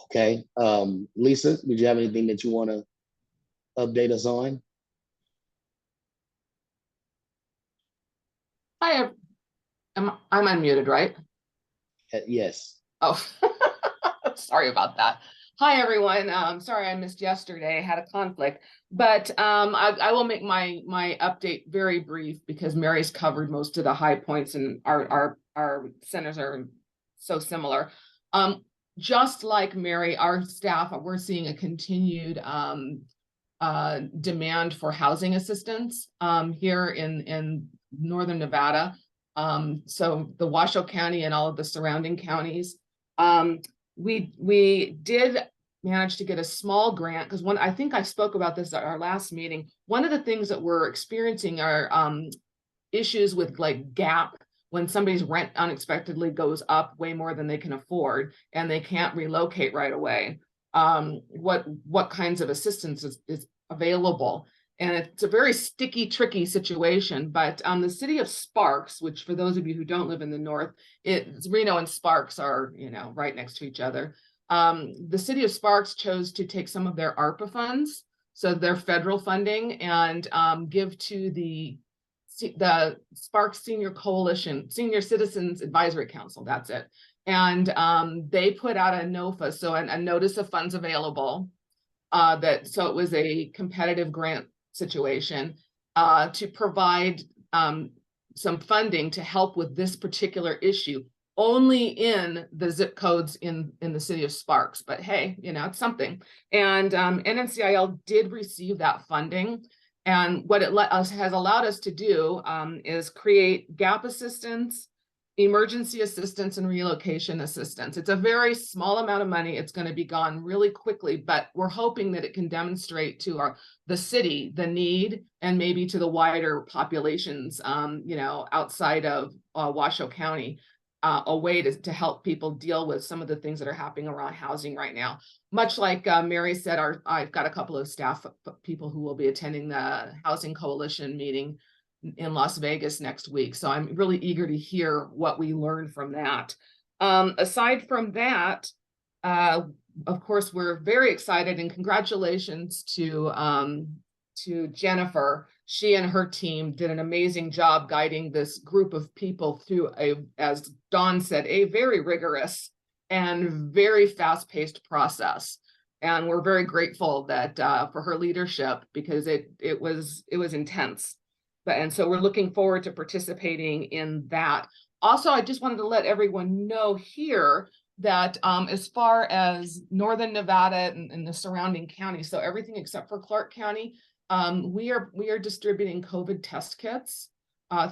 Okay. Lisa, did you have anything that you want to update us on? Hi, I'm unmuted, right? Yes. Oh, sorry about that. Hi, everyone. Sorry I missed yesterday. I had a conflict, but I will make my update very brief because Mary's covered most of the high points, and our centers are so similar. Just like Mary, our staff, we're seeing a continued demand for housing assistance here in Northern Nevada. So the Washoe County and all of the surrounding counties. We did manage to get a small grant because I think I spoke about this at our last meeting. One of the things that we're experiencing are issues with like gap, when somebody's rent unexpectedly goes up way more than they can afford and they can't relocate right away. What kinds of assistance is available? And it's a very sticky, tricky situation, but the city of Sparks, which for those of you who don't live in the north, Reno and Sparks are, right next to each other. The city of Sparks chose to take some of their ARPA funds, so their federal funding, and give to the Sparks Senior Coalition, Senior Citizens Advisory Council, that's it. And they put out a NOFA, so a notice of funds available, so it was a competitive grant situation to provide some funding to help with this particular issue, only in the zip codes in the city of Sparks. But hey, it's something. And NNCIL did receive that funding. And what it has allowed us to do is create gap assistance, emergency assistance, and relocation assistance. It's a very small amount of money. It's going to be gone really quickly, but we're hoping that it can demonstrate to the city the need, and maybe to the wider populations, outside of Washoe County, a way to help people deal with some of the things that are happening around housing right now. Much like Mary said, I've got a couple of staff people who will be attending the Housing Coalition meeting in Las Vegas next week. So I'm really eager to hear what we learned from that. Aside from that, of course, we're very excited, and congratulations to Jennifer. She and her team did an amazing job guiding this group of people through as Dawn said, a very rigorous and very fast-paced process. And we're very grateful that for her leadership, because it was intense. And so we're looking forward to participating in that. Also, I just wanted to let everyone know here that as far as Northern Nevada and the surrounding counties, so everything except for Clark County, we are distributing COVID test kits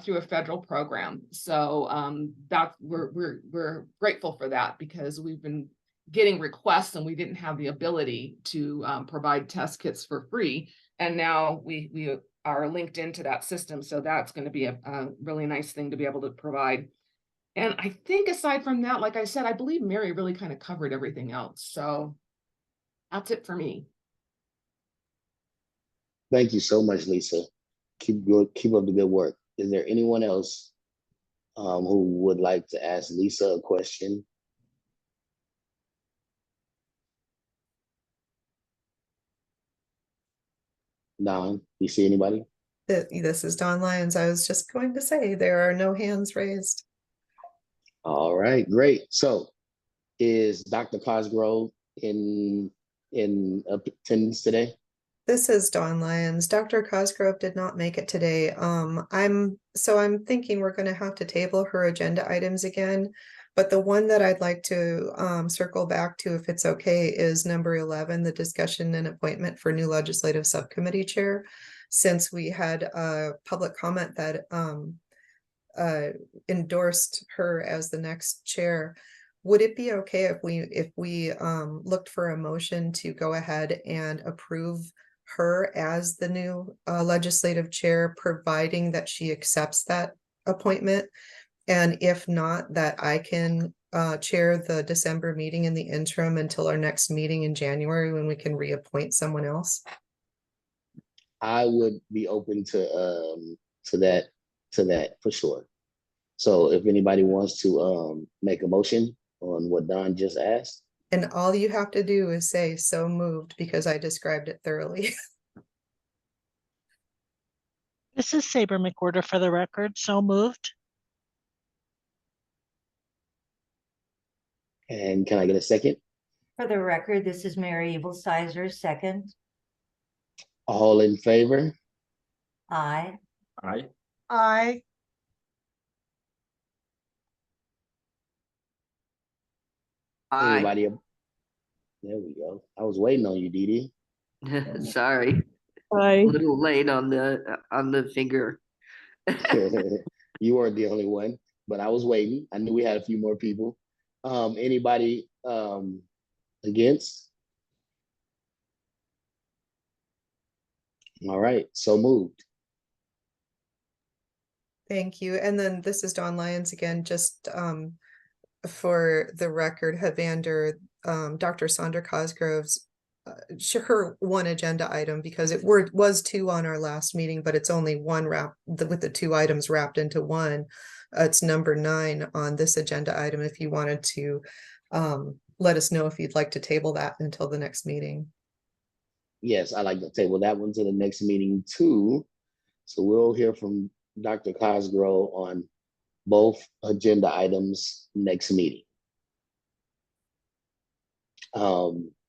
through a federal program. So that we're grateful for that, because we've been getting requests and we didn't have the ability to provide test kits for free, and now we are linked into that system. So that's going to be a really nice thing to be able to provide. And I think aside from that, like I said, I believe Mary really kind of covered everything else. So that's it for me. Thank you so much, Lisa. Keep up the good work. Is there anyone else who would like to ask Lisa a question? Don, you see anybody? This is Don Lyons. I was just going to say there are no hands raised. All right, great. So is Dr. Cosgrove in attendance today? This is Dawn Lyons. Dr. Cosgrove did not make it today. I'm thinking we're going to have to table her agenda items again. But the one that I'd like to circle back to, if it's okay, is number 11, the discussion and appointment for new legislative subcommittee chair. Since we had a public comment that endorsed her as the next chair, would it be okay if we looked for a motion to go ahead and approve her as the new legislative chair, providing that she accepts that appointment? And if not, that I can chair the December meeting in the interim until our next meeting in January when we can reappoint someone else? I would be open to that for sure. So if anybody wants to make a motion on what Don just asked. And all you have to do is say so moved, because I described it thoroughly. This is Saber McWhorter for the record. So moved. And can I get a second? For the record, this is Mary Evilsizer, second. All in favor? Aye. Aye. I, Anybody? There we go. I was waiting on you, Dee Dee. Sorry, a little late on the finger. You weren't the only one, but I was waiting. I knew we had a few more people. Anybody against? All right, so moved. Thank you. And then this is Dawn Lyons again, just for the record, Havander, Dr. Sandra Cosgrove's her one agenda item, because it was two on our last meeting, but it's only one with the two items wrapped into one. It's number 9 on this agenda item. If you wanted to let us know if you'd like to table that until the next meeting. Yes, I like to table that one to the next meeting too. So we'll hear from Dr. Cosgrove on both agenda items next meeting.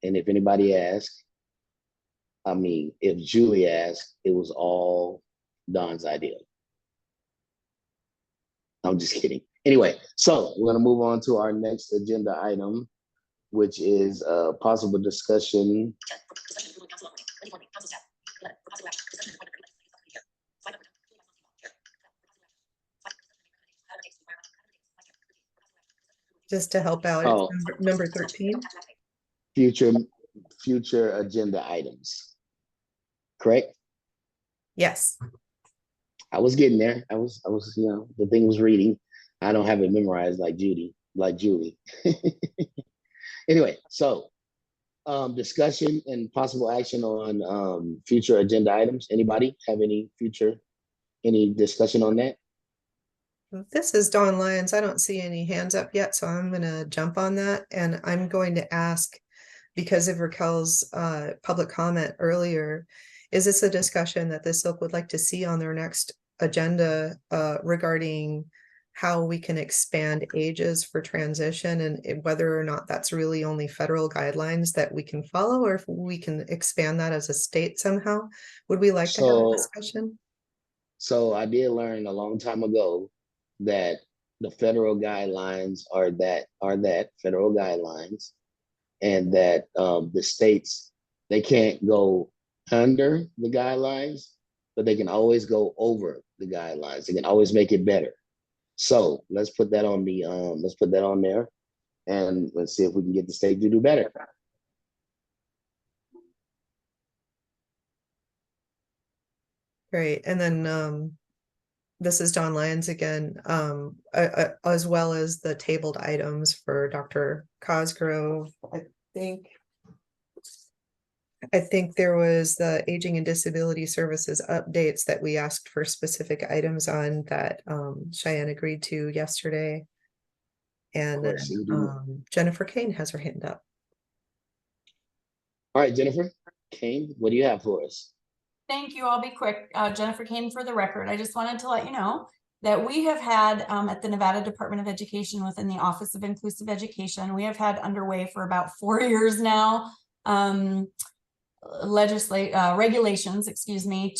And if anybody asks, I mean, if Julie asked, it was all Don's idea. I'm just kidding. Anyway, so we're going to move on to our next agenda item, which is a possible discussion. Just to help out, Oh. it's number 13. Future agenda items. Correct? Yes. I was getting there. I was, the thing was reading. I don't have it memorized like Julie. Anyway, so discussion and possible action on future agenda items. Anybody have any discussion on that? This is Dawn Lyons. I don't see any hands up yet, so I'm going to jump on that. And I'm going to ask, because of Raquel's public comment earlier, is this a discussion that the SILC would like to see on their next agenda regarding how we can expand ages for transition, and whether or not that's really only federal guidelines that we can follow, or if we can expand that as a state somehow? Would we like to have a discussion? So I did learn a long time ago that the federal guidelines are federal guidelines, and that the states, they can't go under the guidelines, but they can always go over the guidelines. They can always make it better. So let's put that on there, and let's see if we can get the state to do better. Great. And then this is Dawn Lyons again, as well as the tabled items for Dr. Cosgrove. I think there was the Aging and Disability Services updates that we asked for specific items on that Cheyenne agreed to yesterday. And then Jennifer Kane has her hand up. All right, Jennifer Kane, what do you have for us? Thank you. I'll be quick. Jennifer Kane for the record. I just wanted to let you know that we have had at the Nevada Department of Education, within the Office of Inclusive Education, we have had underway for about 4 years now, regulations,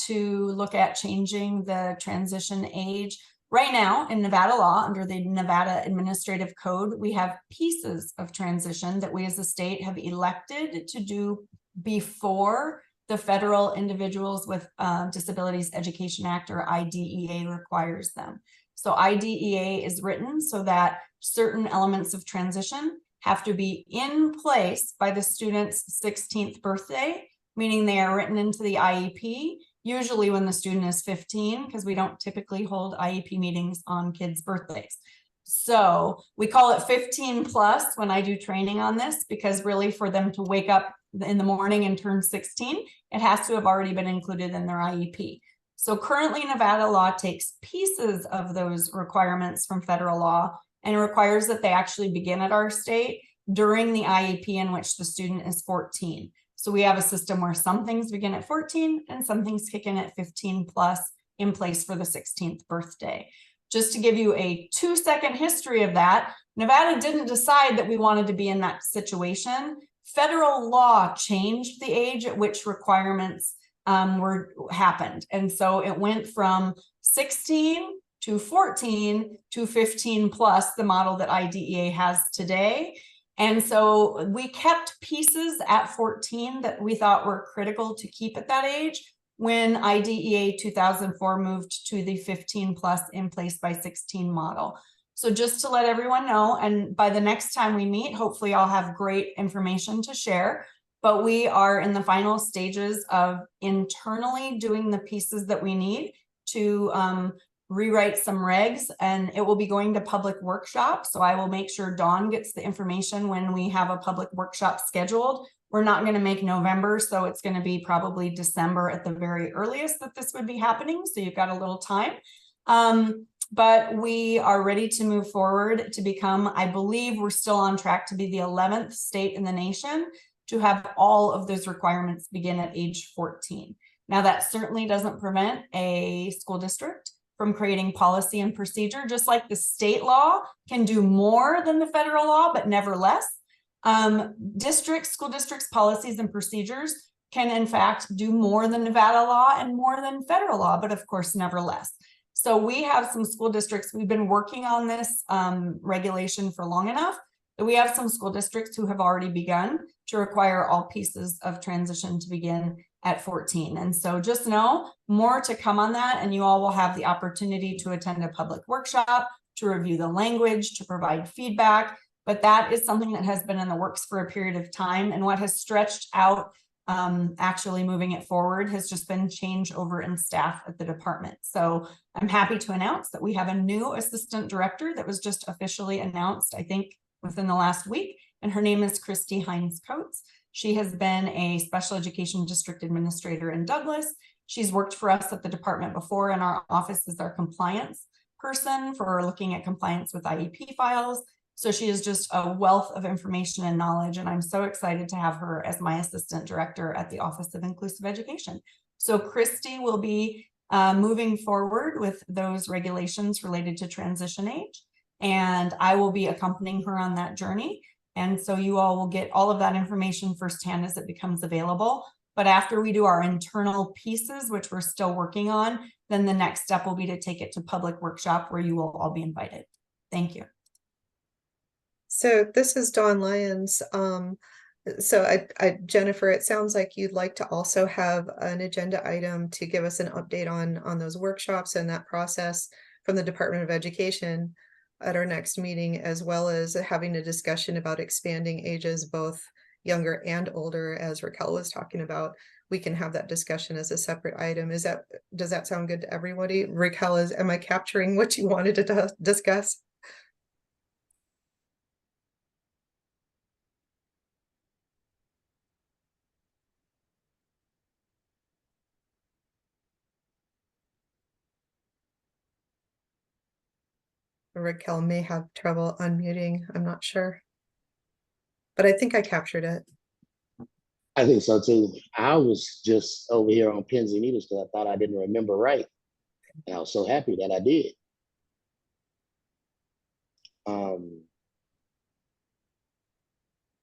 to look at changing the transition age. Right now in Nevada law, under the Nevada Administrative Code, we have pieces of transition that we as a state have elected to do before the Federal Individuals with Disabilities Education Act, or IDEA, requires them. So IDEA is written so that certain elements of transition have to be in place by the student's 16th birthday, meaning they are written into the IEP, usually when the student is 15, because we don't typically hold IEP meetings on kids' birthdays. So we call it 15 plus when I do training on this, because really for them to wake up in the morning and turn 16, it has to have already been included in their IEP. So currently Nevada law takes pieces of those requirements from federal law and requires that they actually begin at our state during the IEP in which the student is 14. So we have a system where some things begin at 14 and some things kick in at 15 plus, in place for the 16th birthday. Just to give you a 2-second history of that, Nevada didn't decide that we wanted to be in that situation. Federal law changed the age at which requirements happened. And so it went from 16 to 14 to 15 plus, the model that IDEA has today. And so we kept pieces at 14 that we thought were critical to keep at that age when IDEA 2004 moved to the 15 plus in place by 16 model. So just to let everyone know, and by the next time we meet, hopefully I'll have great information to share, but we are in the final stages of internally doing the pieces that we need to rewrite some regs, and it will be going to public workshops. So I will make sure Dawn gets the information when we have a public workshop scheduled. We're not going to make November, so it's going to be probably December at the very earliest that this would be happening. So you've got a little time. But we are ready to move forward to become, I believe we're still on track to be the 11th state in the nation to have all of those requirements begin at age 14. Now that certainly doesn't prevent a school district from creating policy and procedure, just like the state law can do more than the federal law, but never less. School districts, policies and procedures can in fact do more than Nevada law and more than federal law, but of course, never less. So we have some school districts, we've been working on this regulation for long enough that we have some school districts who have already begun to require all pieces of transition to begin at 14. And so just know more to come on that, and you all will have the opportunity to attend a public workshop, to review the language, to provide feedback. But that is something that has been in the works for a period of time, and what has stretched out actually moving it forward has just been changeover in staff at the department. So I'm happy to announce that we have a new assistant director that was just officially announced, I think within the last week, and her name is Christy Hines Coates. She has been a special education district administrator in Douglas. She's worked for us at the department before in our office as our compliance person for looking at compliance with IEP files. So she is just a wealth of information and knowledge, and I'm so excited to have her as my assistant director at the Office of Inclusive Education. So Christy will be moving forward with those regulations related to transition age, and I will be accompanying her on that journey. And so you all will get all of that information firsthand as it becomes available. But after we do our internal pieces, which we're still working on, then the next step will be to take it to public workshop where you will all be invited. Thank you. So this is Dawn Lyons. Jennifer, it sounds like you'd like to also have an agenda item to give us an update on those workshops and that process from the Department of Education at our next meeting, as well as having a discussion about expanding ages, both younger and older, as Raquel was talking about. We can have that discussion as a separate item. Does that sound good to everybody? Raquel, am I capturing what you wanted to discuss? Raquel may have trouble unmuting. I'm not sure, but I think I captured it. I think so too. I was just over here on pins and needles because I thought I didn't remember right. And I was so happy that I did.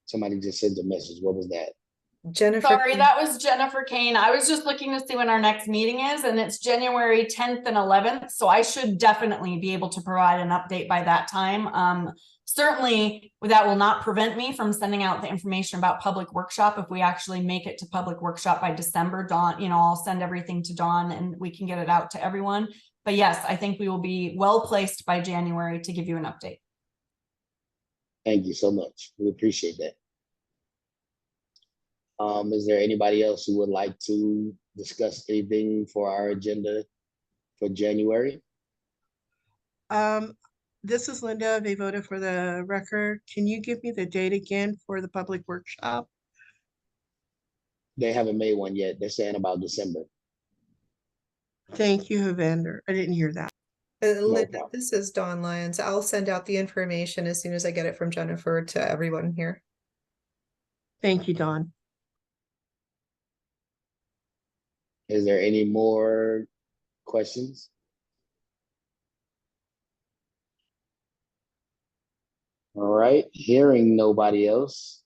Somebody just sent a message. What was that? Jennifer. Sorry, that was Jennifer Kane. I was just looking to see when our next meeting is, and it's January 10th and 11th. So I should definitely be able to provide an update by that time. Certainly that will not prevent me from sending out the information about public workshop. If we actually make it to public workshop by December, Dawn, I'll send everything to Dawn and we can get it out to everyone. But yes, I think we will be well placed by January to give you an update. Thank you so much. We appreciate that. Is there anybody else who would like to discuss anything for our agenda for January? This is Linda Vavoda for the record. Can you give me the date again for the public workshop? They haven't made one yet. They're saying about December. Thank you, Evander. I didn't hear that. Linda, problem. this is Dawn Lyons. I'll send out the information as soon as I get it from Jennifer to everyone here. Thank you, Dawn. Is there any more questions? All right, hearing nobody else.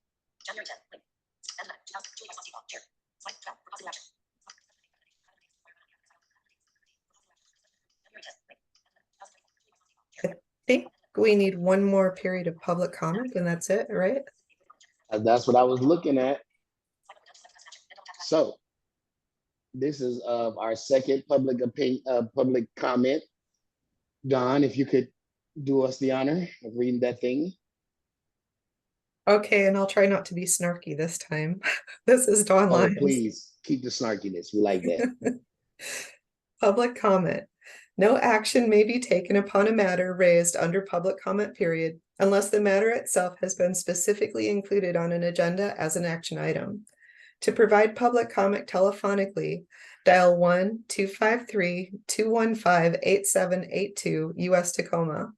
I think we need one more period of public comment and that's it, right? That's what I was looking at. So this is our second public comment. Don, if you could do us the honor of reading that thing. Okay, and I'll try not to be snarky this time. This is Dawn Oh, Lyons. please keep the snarkiness. We like that. Public comment. No action may be taken upon a matter raised under public comment period unless the matter itself has been specifically included on an agenda as an action item. To provide public comment telephonically, dial 1-253-215-8782 US Tacoma.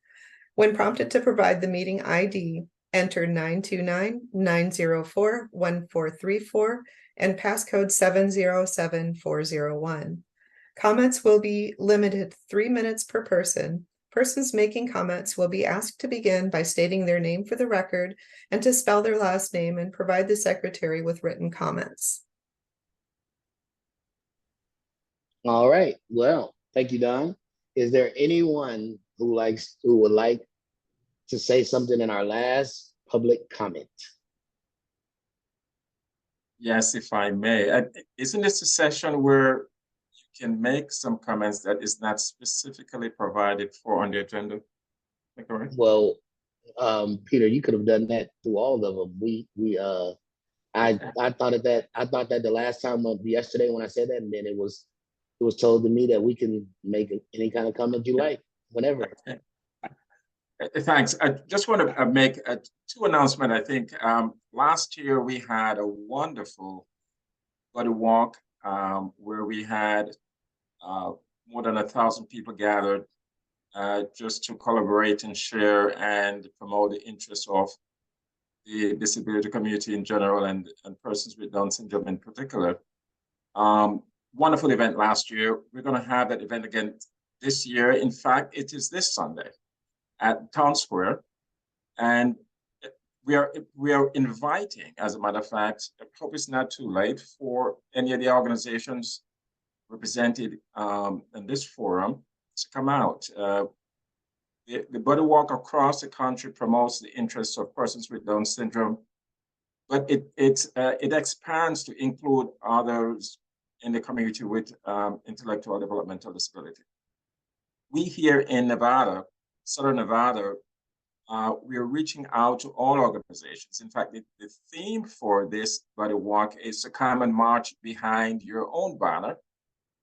When prompted to provide the meeting ID, enter 929-904-1434 and passcode 707401. Comments will be limited 3 minutes per person. Persons making comments will be asked to begin by stating their name for the record and to spell their last name and provide the secretary with written comments. All right. Well, thank you, Don. Is there anyone who would like to say something in our last public comment? Yes, if I may. Isn't this a session where you can make some comments that is not specifically provided for on the agenda? Correct? Well, Peter, you could have done that through all of them. I thought that the last time yesterday when I said that, and then it was told to me that we can make any kind of comment you like, whenever. Okay. Thanks. I just want to make two announcements. I think last year we had a wonderful buddy walk where we had more than 1,000 people gathered just to collaborate and share and promote the interests of the disability community in general and persons with Down syndrome in particular. Wonderful event last year. We're going to have that event again this year. In fact, it is this Sunday at Town Square, and we are inviting, as a matter of fact, I hope it's not too late for any of the organizations represented in this forum to come out. The Buddy Walk across the country promotes the interests of persons with Down syndrome, but it expands to include others in the community with intellectual developmental disability. We here in Nevada, Southern Nevada, we are reaching out to all organizations. In fact, the theme for this Buddy Walk is to come and march behind your own banner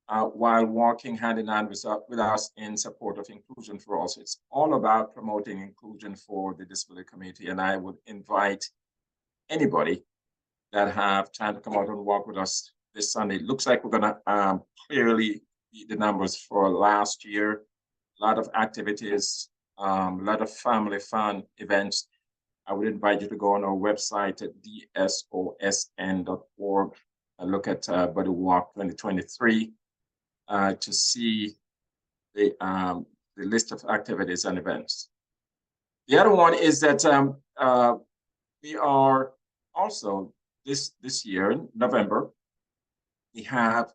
while walking hand in hand with us in support of inclusion for all. So it's all about promoting inclusion for the disability community. And I would invite anybody that have time to come out and walk with us this Sunday. It looks like we're gonna clearly beat the numbers for last year. A lot of activities, a lot of family fun events. I would invite you to go on our website at dsosn.org and look at Buddy Walk 2023 to see the list of activities and events. The other one is that we are also this year in November, we have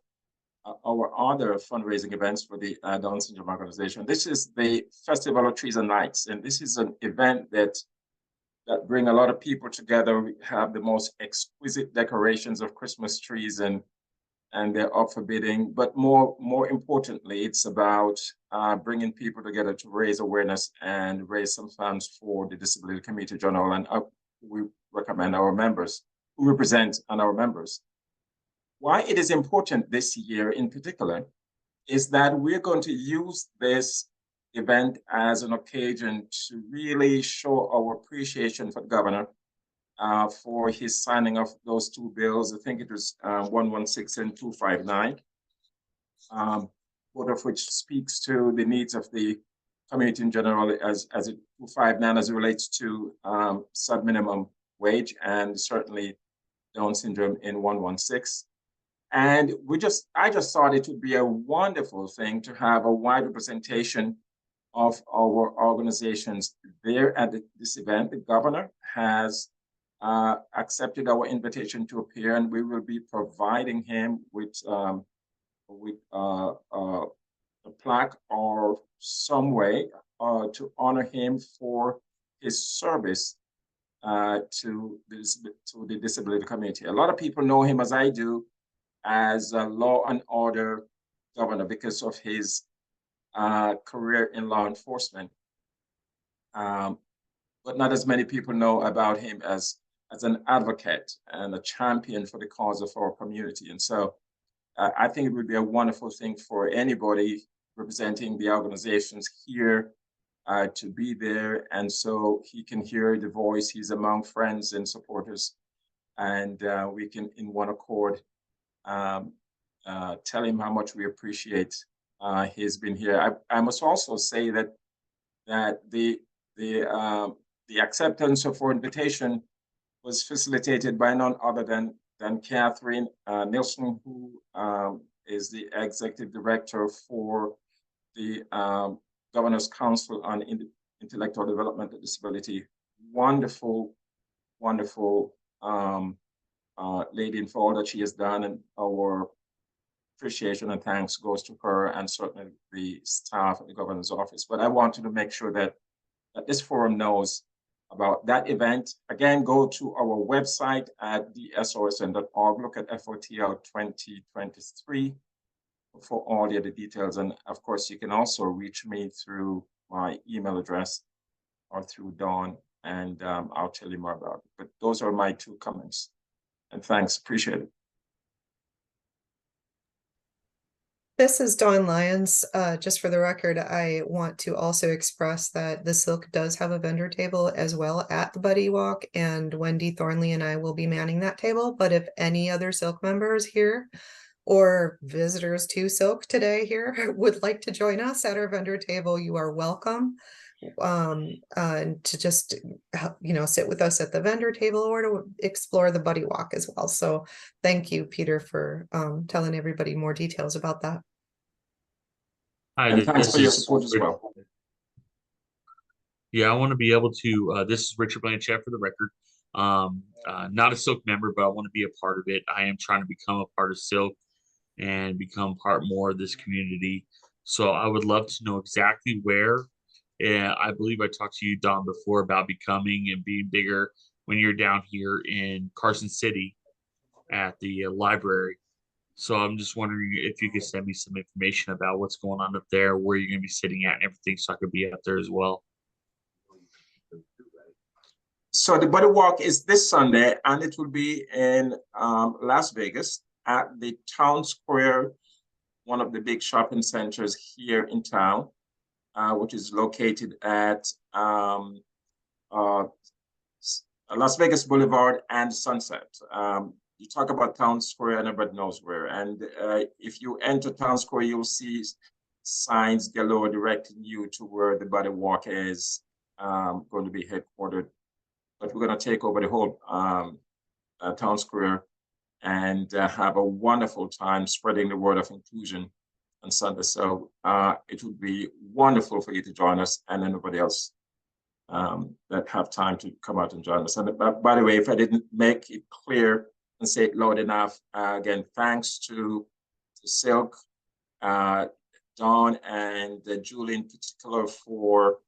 our other fundraising events for the Down Syndrome Organization. This is the Festival of Trees and Lights, and this is an event that bring a lot of people together. We have the most exquisite decorations of Christmas trees, and they're up for bidding. But more importantly, it's about bringing people together to raise awareness and raise some funds for the Disability Community Journal. And we recommend our members who represent and our members. Why it is important this year in particular is that we're going to use this event as an occasion to really show our appreciation for the governor for his signing of those two bills. I think it was 116 and 259, both of which speaks to the needs of the community in general, as it 259 as it relates to sub-minimum wage, and certainly Down syndrome in 116. And I just thought it would be a wonderful thing to have a wide representation of our organizations there at this event. The governor has accepted our invitation to appear, and we will be providing him with a plaque or some way to honor him for his service to the disability community. A lot of people know him, as I do, as a law and order governor because of his career in law enforcement. But not as many people know about him as an advocate and a champion for the cause of our community. And so I think it would be a wonderful thing for anybody representing the organizations here to be there. And so he can hear the voice. He's among friends and supporters. And we can, in one accord, tell him how much we appreciate his being here. I must also say that the acceptance of our invitation was facilitated by none other than Catherine Nielsen, who is the executive director for the Governor's Council on Intellectual Development and Disability. Wonderful, wonderful lady, and for all that she has done, and our appreciation and thanks goes to her and certainly the staff at the governor's office. But I wanted to make sure that this forum knows about that event. Again, go to our website at thesrsn.org, look at FOTL 2023 for all the other details. And of course, you can also reach me through my email address or through Dawn, and I'll tell you more about it. But those are my two comments. And thanks, appreciate it. This is Dawn Lyons. Just for the record, I want to also express that the SILC does have a vendor table as well at the Buddy Walk, and Wendy Thornley and I will be manning that table. But if any other SILC members here or visitors to SILC today here would like to join us at our vendor table, you are welcome. And to just, sit with us at the vendor table or to explore the Buddy Walk as well. So thank you, Peter, for telling everybody more details about that. Hi, And thanks for your support as well. Yeah, I want to be able to, this is Richard Blanchett for the record. Not a SILC member, but I want to be a part of it. I am trying to become a part of SILC and become part more of this community. So I would love to know exactly where. And I believe I talked to you, Don, before about becoming and being bigger when you're down here in Carson City at the library. So I'm just wondering if you could send me some information about what's going on up there, where you're going to be sitting at and everything, so I could be up there as well. So the Buddy Walk is this Sunday, and it will be in Las Vegas at the Town Square, one of the big shopping centers here in town, which is located at Las Vegas Boulevard and Sunset. You talk about Town Square, and everybody knows where. And if you enter Town Square, you'll see signs galore directing you to where the Buddy Walk is going to be headquartered. But we're going to take over the whole Town Square and have a wonderful time spreading the word of inclusion on Sunday. So it would be wonderful for you to join us, and anybody else that have time to come out and join us. And by the way, if I didn't make it clear and say it loud enough. Again, thanks to SILC, Dawn and Julie in particular for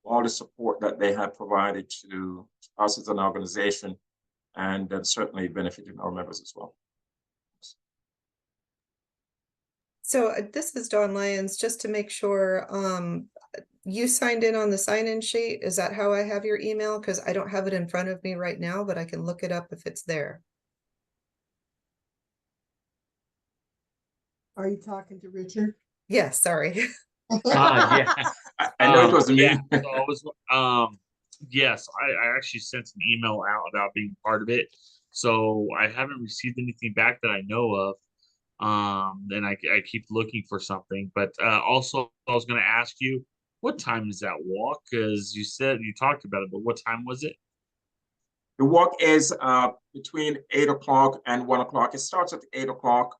all the support that they have provided to us as an organization, and certainly benefiting our members as well. So this is Dawn Lyons, just to make sure, you signed in on the sign-in sheet. Is that how I have your email? Because I don't have it in front of me right now, but I can look it up if it's there. Are you talking to Richard? Yes, sorry. Yeah. I know it was me. Yeah, so I was, yes, I actually sent an email out about being part of it. So I haven't received anything back that I know of. And I keep looking for something. But also, I was going to ask you, what time is that walk? Because you said you talked about it, but what time was it? The walk is between 8 o'clock and 1 o'clock. It starts at 8 o'clock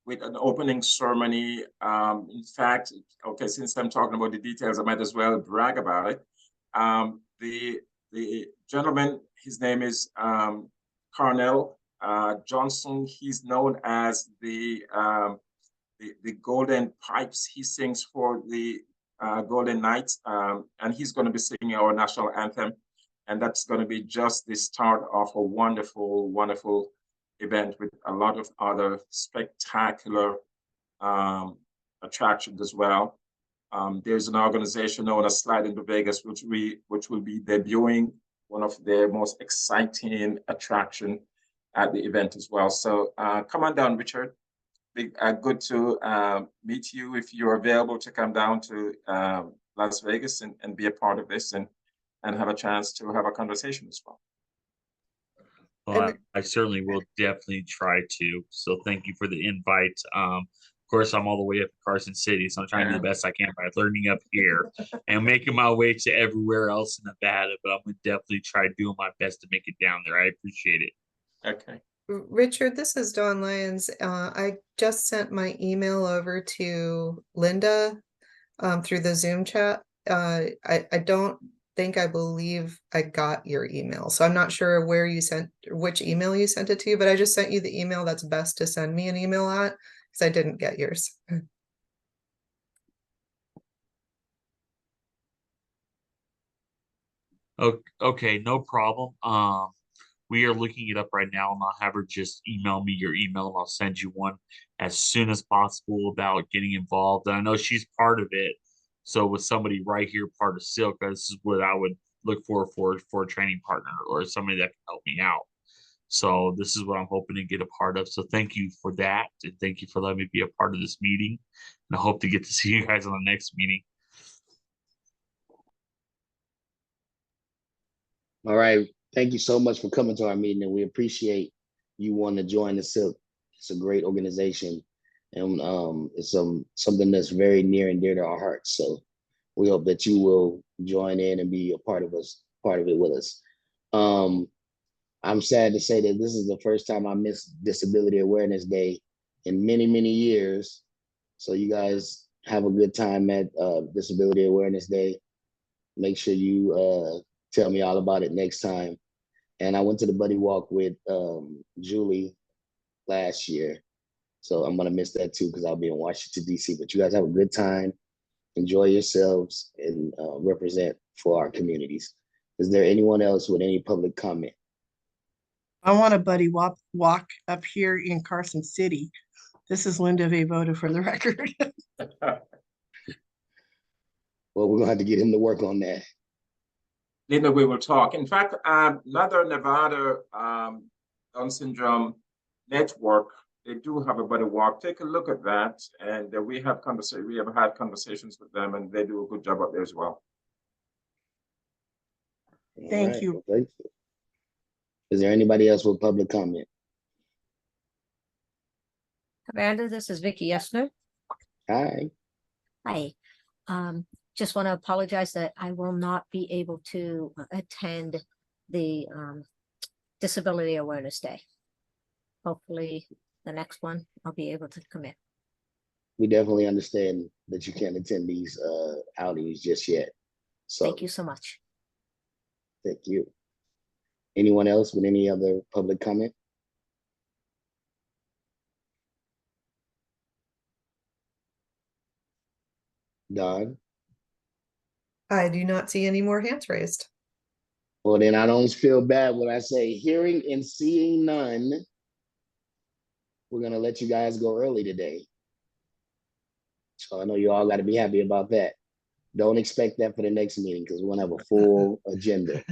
with an opening ceremony. In fact, okay, since I'm talking about the details, I might as well brag about it. The gentleman, his name is Carnell Johnson. He's known as the Golden Pipes. He sings for the Golden Knights, and he's going to be singing our national anthem. And that's going to be just the start of a wonderful, wonderful event with a lot of other spectacular attractions as well. There's an organization known as Slide into Vegas, which will be debuting one of their most exciting attraction at the event as well. So come on down, Richard. Good to meet you if you're available to come down to Las Vegas and be a part of this and have a chance to have a conversation as well. Well, I certainly will definitely try to. So thank you for the invite. Of course, I'm all the way up in Carson City, so I'm trying to do the best I can by learning up here and making my way to everywhere else in Nevada. But I'm going to definitely try doing my best to make it down there. I appreciate it. Okay. Richard, this is Dawn Lyons. I just sent my email over to Linda through the Zoom chat. I believe I got your email. So I'm not sure which email you sent it to, but I just sent you the email that's best to send me an email at, because I didn't get yours. Okay, no problem. We are looking it up right now, and I'll have her just email me your email, and I'll send you one as soon as possible about getting involved. And I know she's part of it. So with somebody right here, part of SILC, this is what I would look for a training partner or somebody that can help me out. So this is what I'm hoping to get a part of. So thank you for that. And thank you for letting me be a part of this meeting. And I hope to get to see you guys on the next meeting. All right. Thank you so much for coming to our meeting, and we appreciate you wanting to join the SILC. It's a great organization, and it's something that's very near and dear to our hearts. So we hope that you will join in and be a part of it with us. I'm sad to say that this is the first time I missed Disability Awareness Day in many, many years. So you guys have a good time at Disability Awareness Day. Make sure you tell me all about it next time. And I went to the Buddy Walk with Julie last year. So I'm gonna miss that too because I'll be in Washington, D.C. But you guys have a good time, enjoy yourselves, and represent for our communities. Is there anyone else with any public comment? I want a buddy walk up here in Carson City. This is Linda Voda for the record. Well, we're gonna have to get him to work on that. Linda, we will talk. In fact, another Nevada Down Syndrome network, they do have a buddy walk. Take a look at that, and we have had conversations with them, and they do a good job up there as well. Thank you. Well, thank you. Is there anybody else with public comment? Amanda, this is Vicky Esner. Hi. Hi. Just want to apologize that I will not be able to attend the Disability Awareness Day. Hopefully the next one I'll be able to come in. We definitely understand that you can't attend these outings just yet. So thank you so much. Thank you. Anyone else with any other public comment? Don? I do not see any more hands raised. Well, then I don't feel bad when I say hearing and seeing none. We're gonna let you guys go early today. So I know you all got to be happy about that. Don't expect that for the next meeting because we're gonna have a full agenda.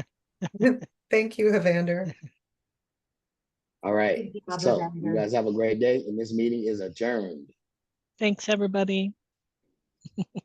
Thank you, Evander. All right. Good job, So Evander. you guys have a great day, and this meeting is adjourned. Thanks, everybody.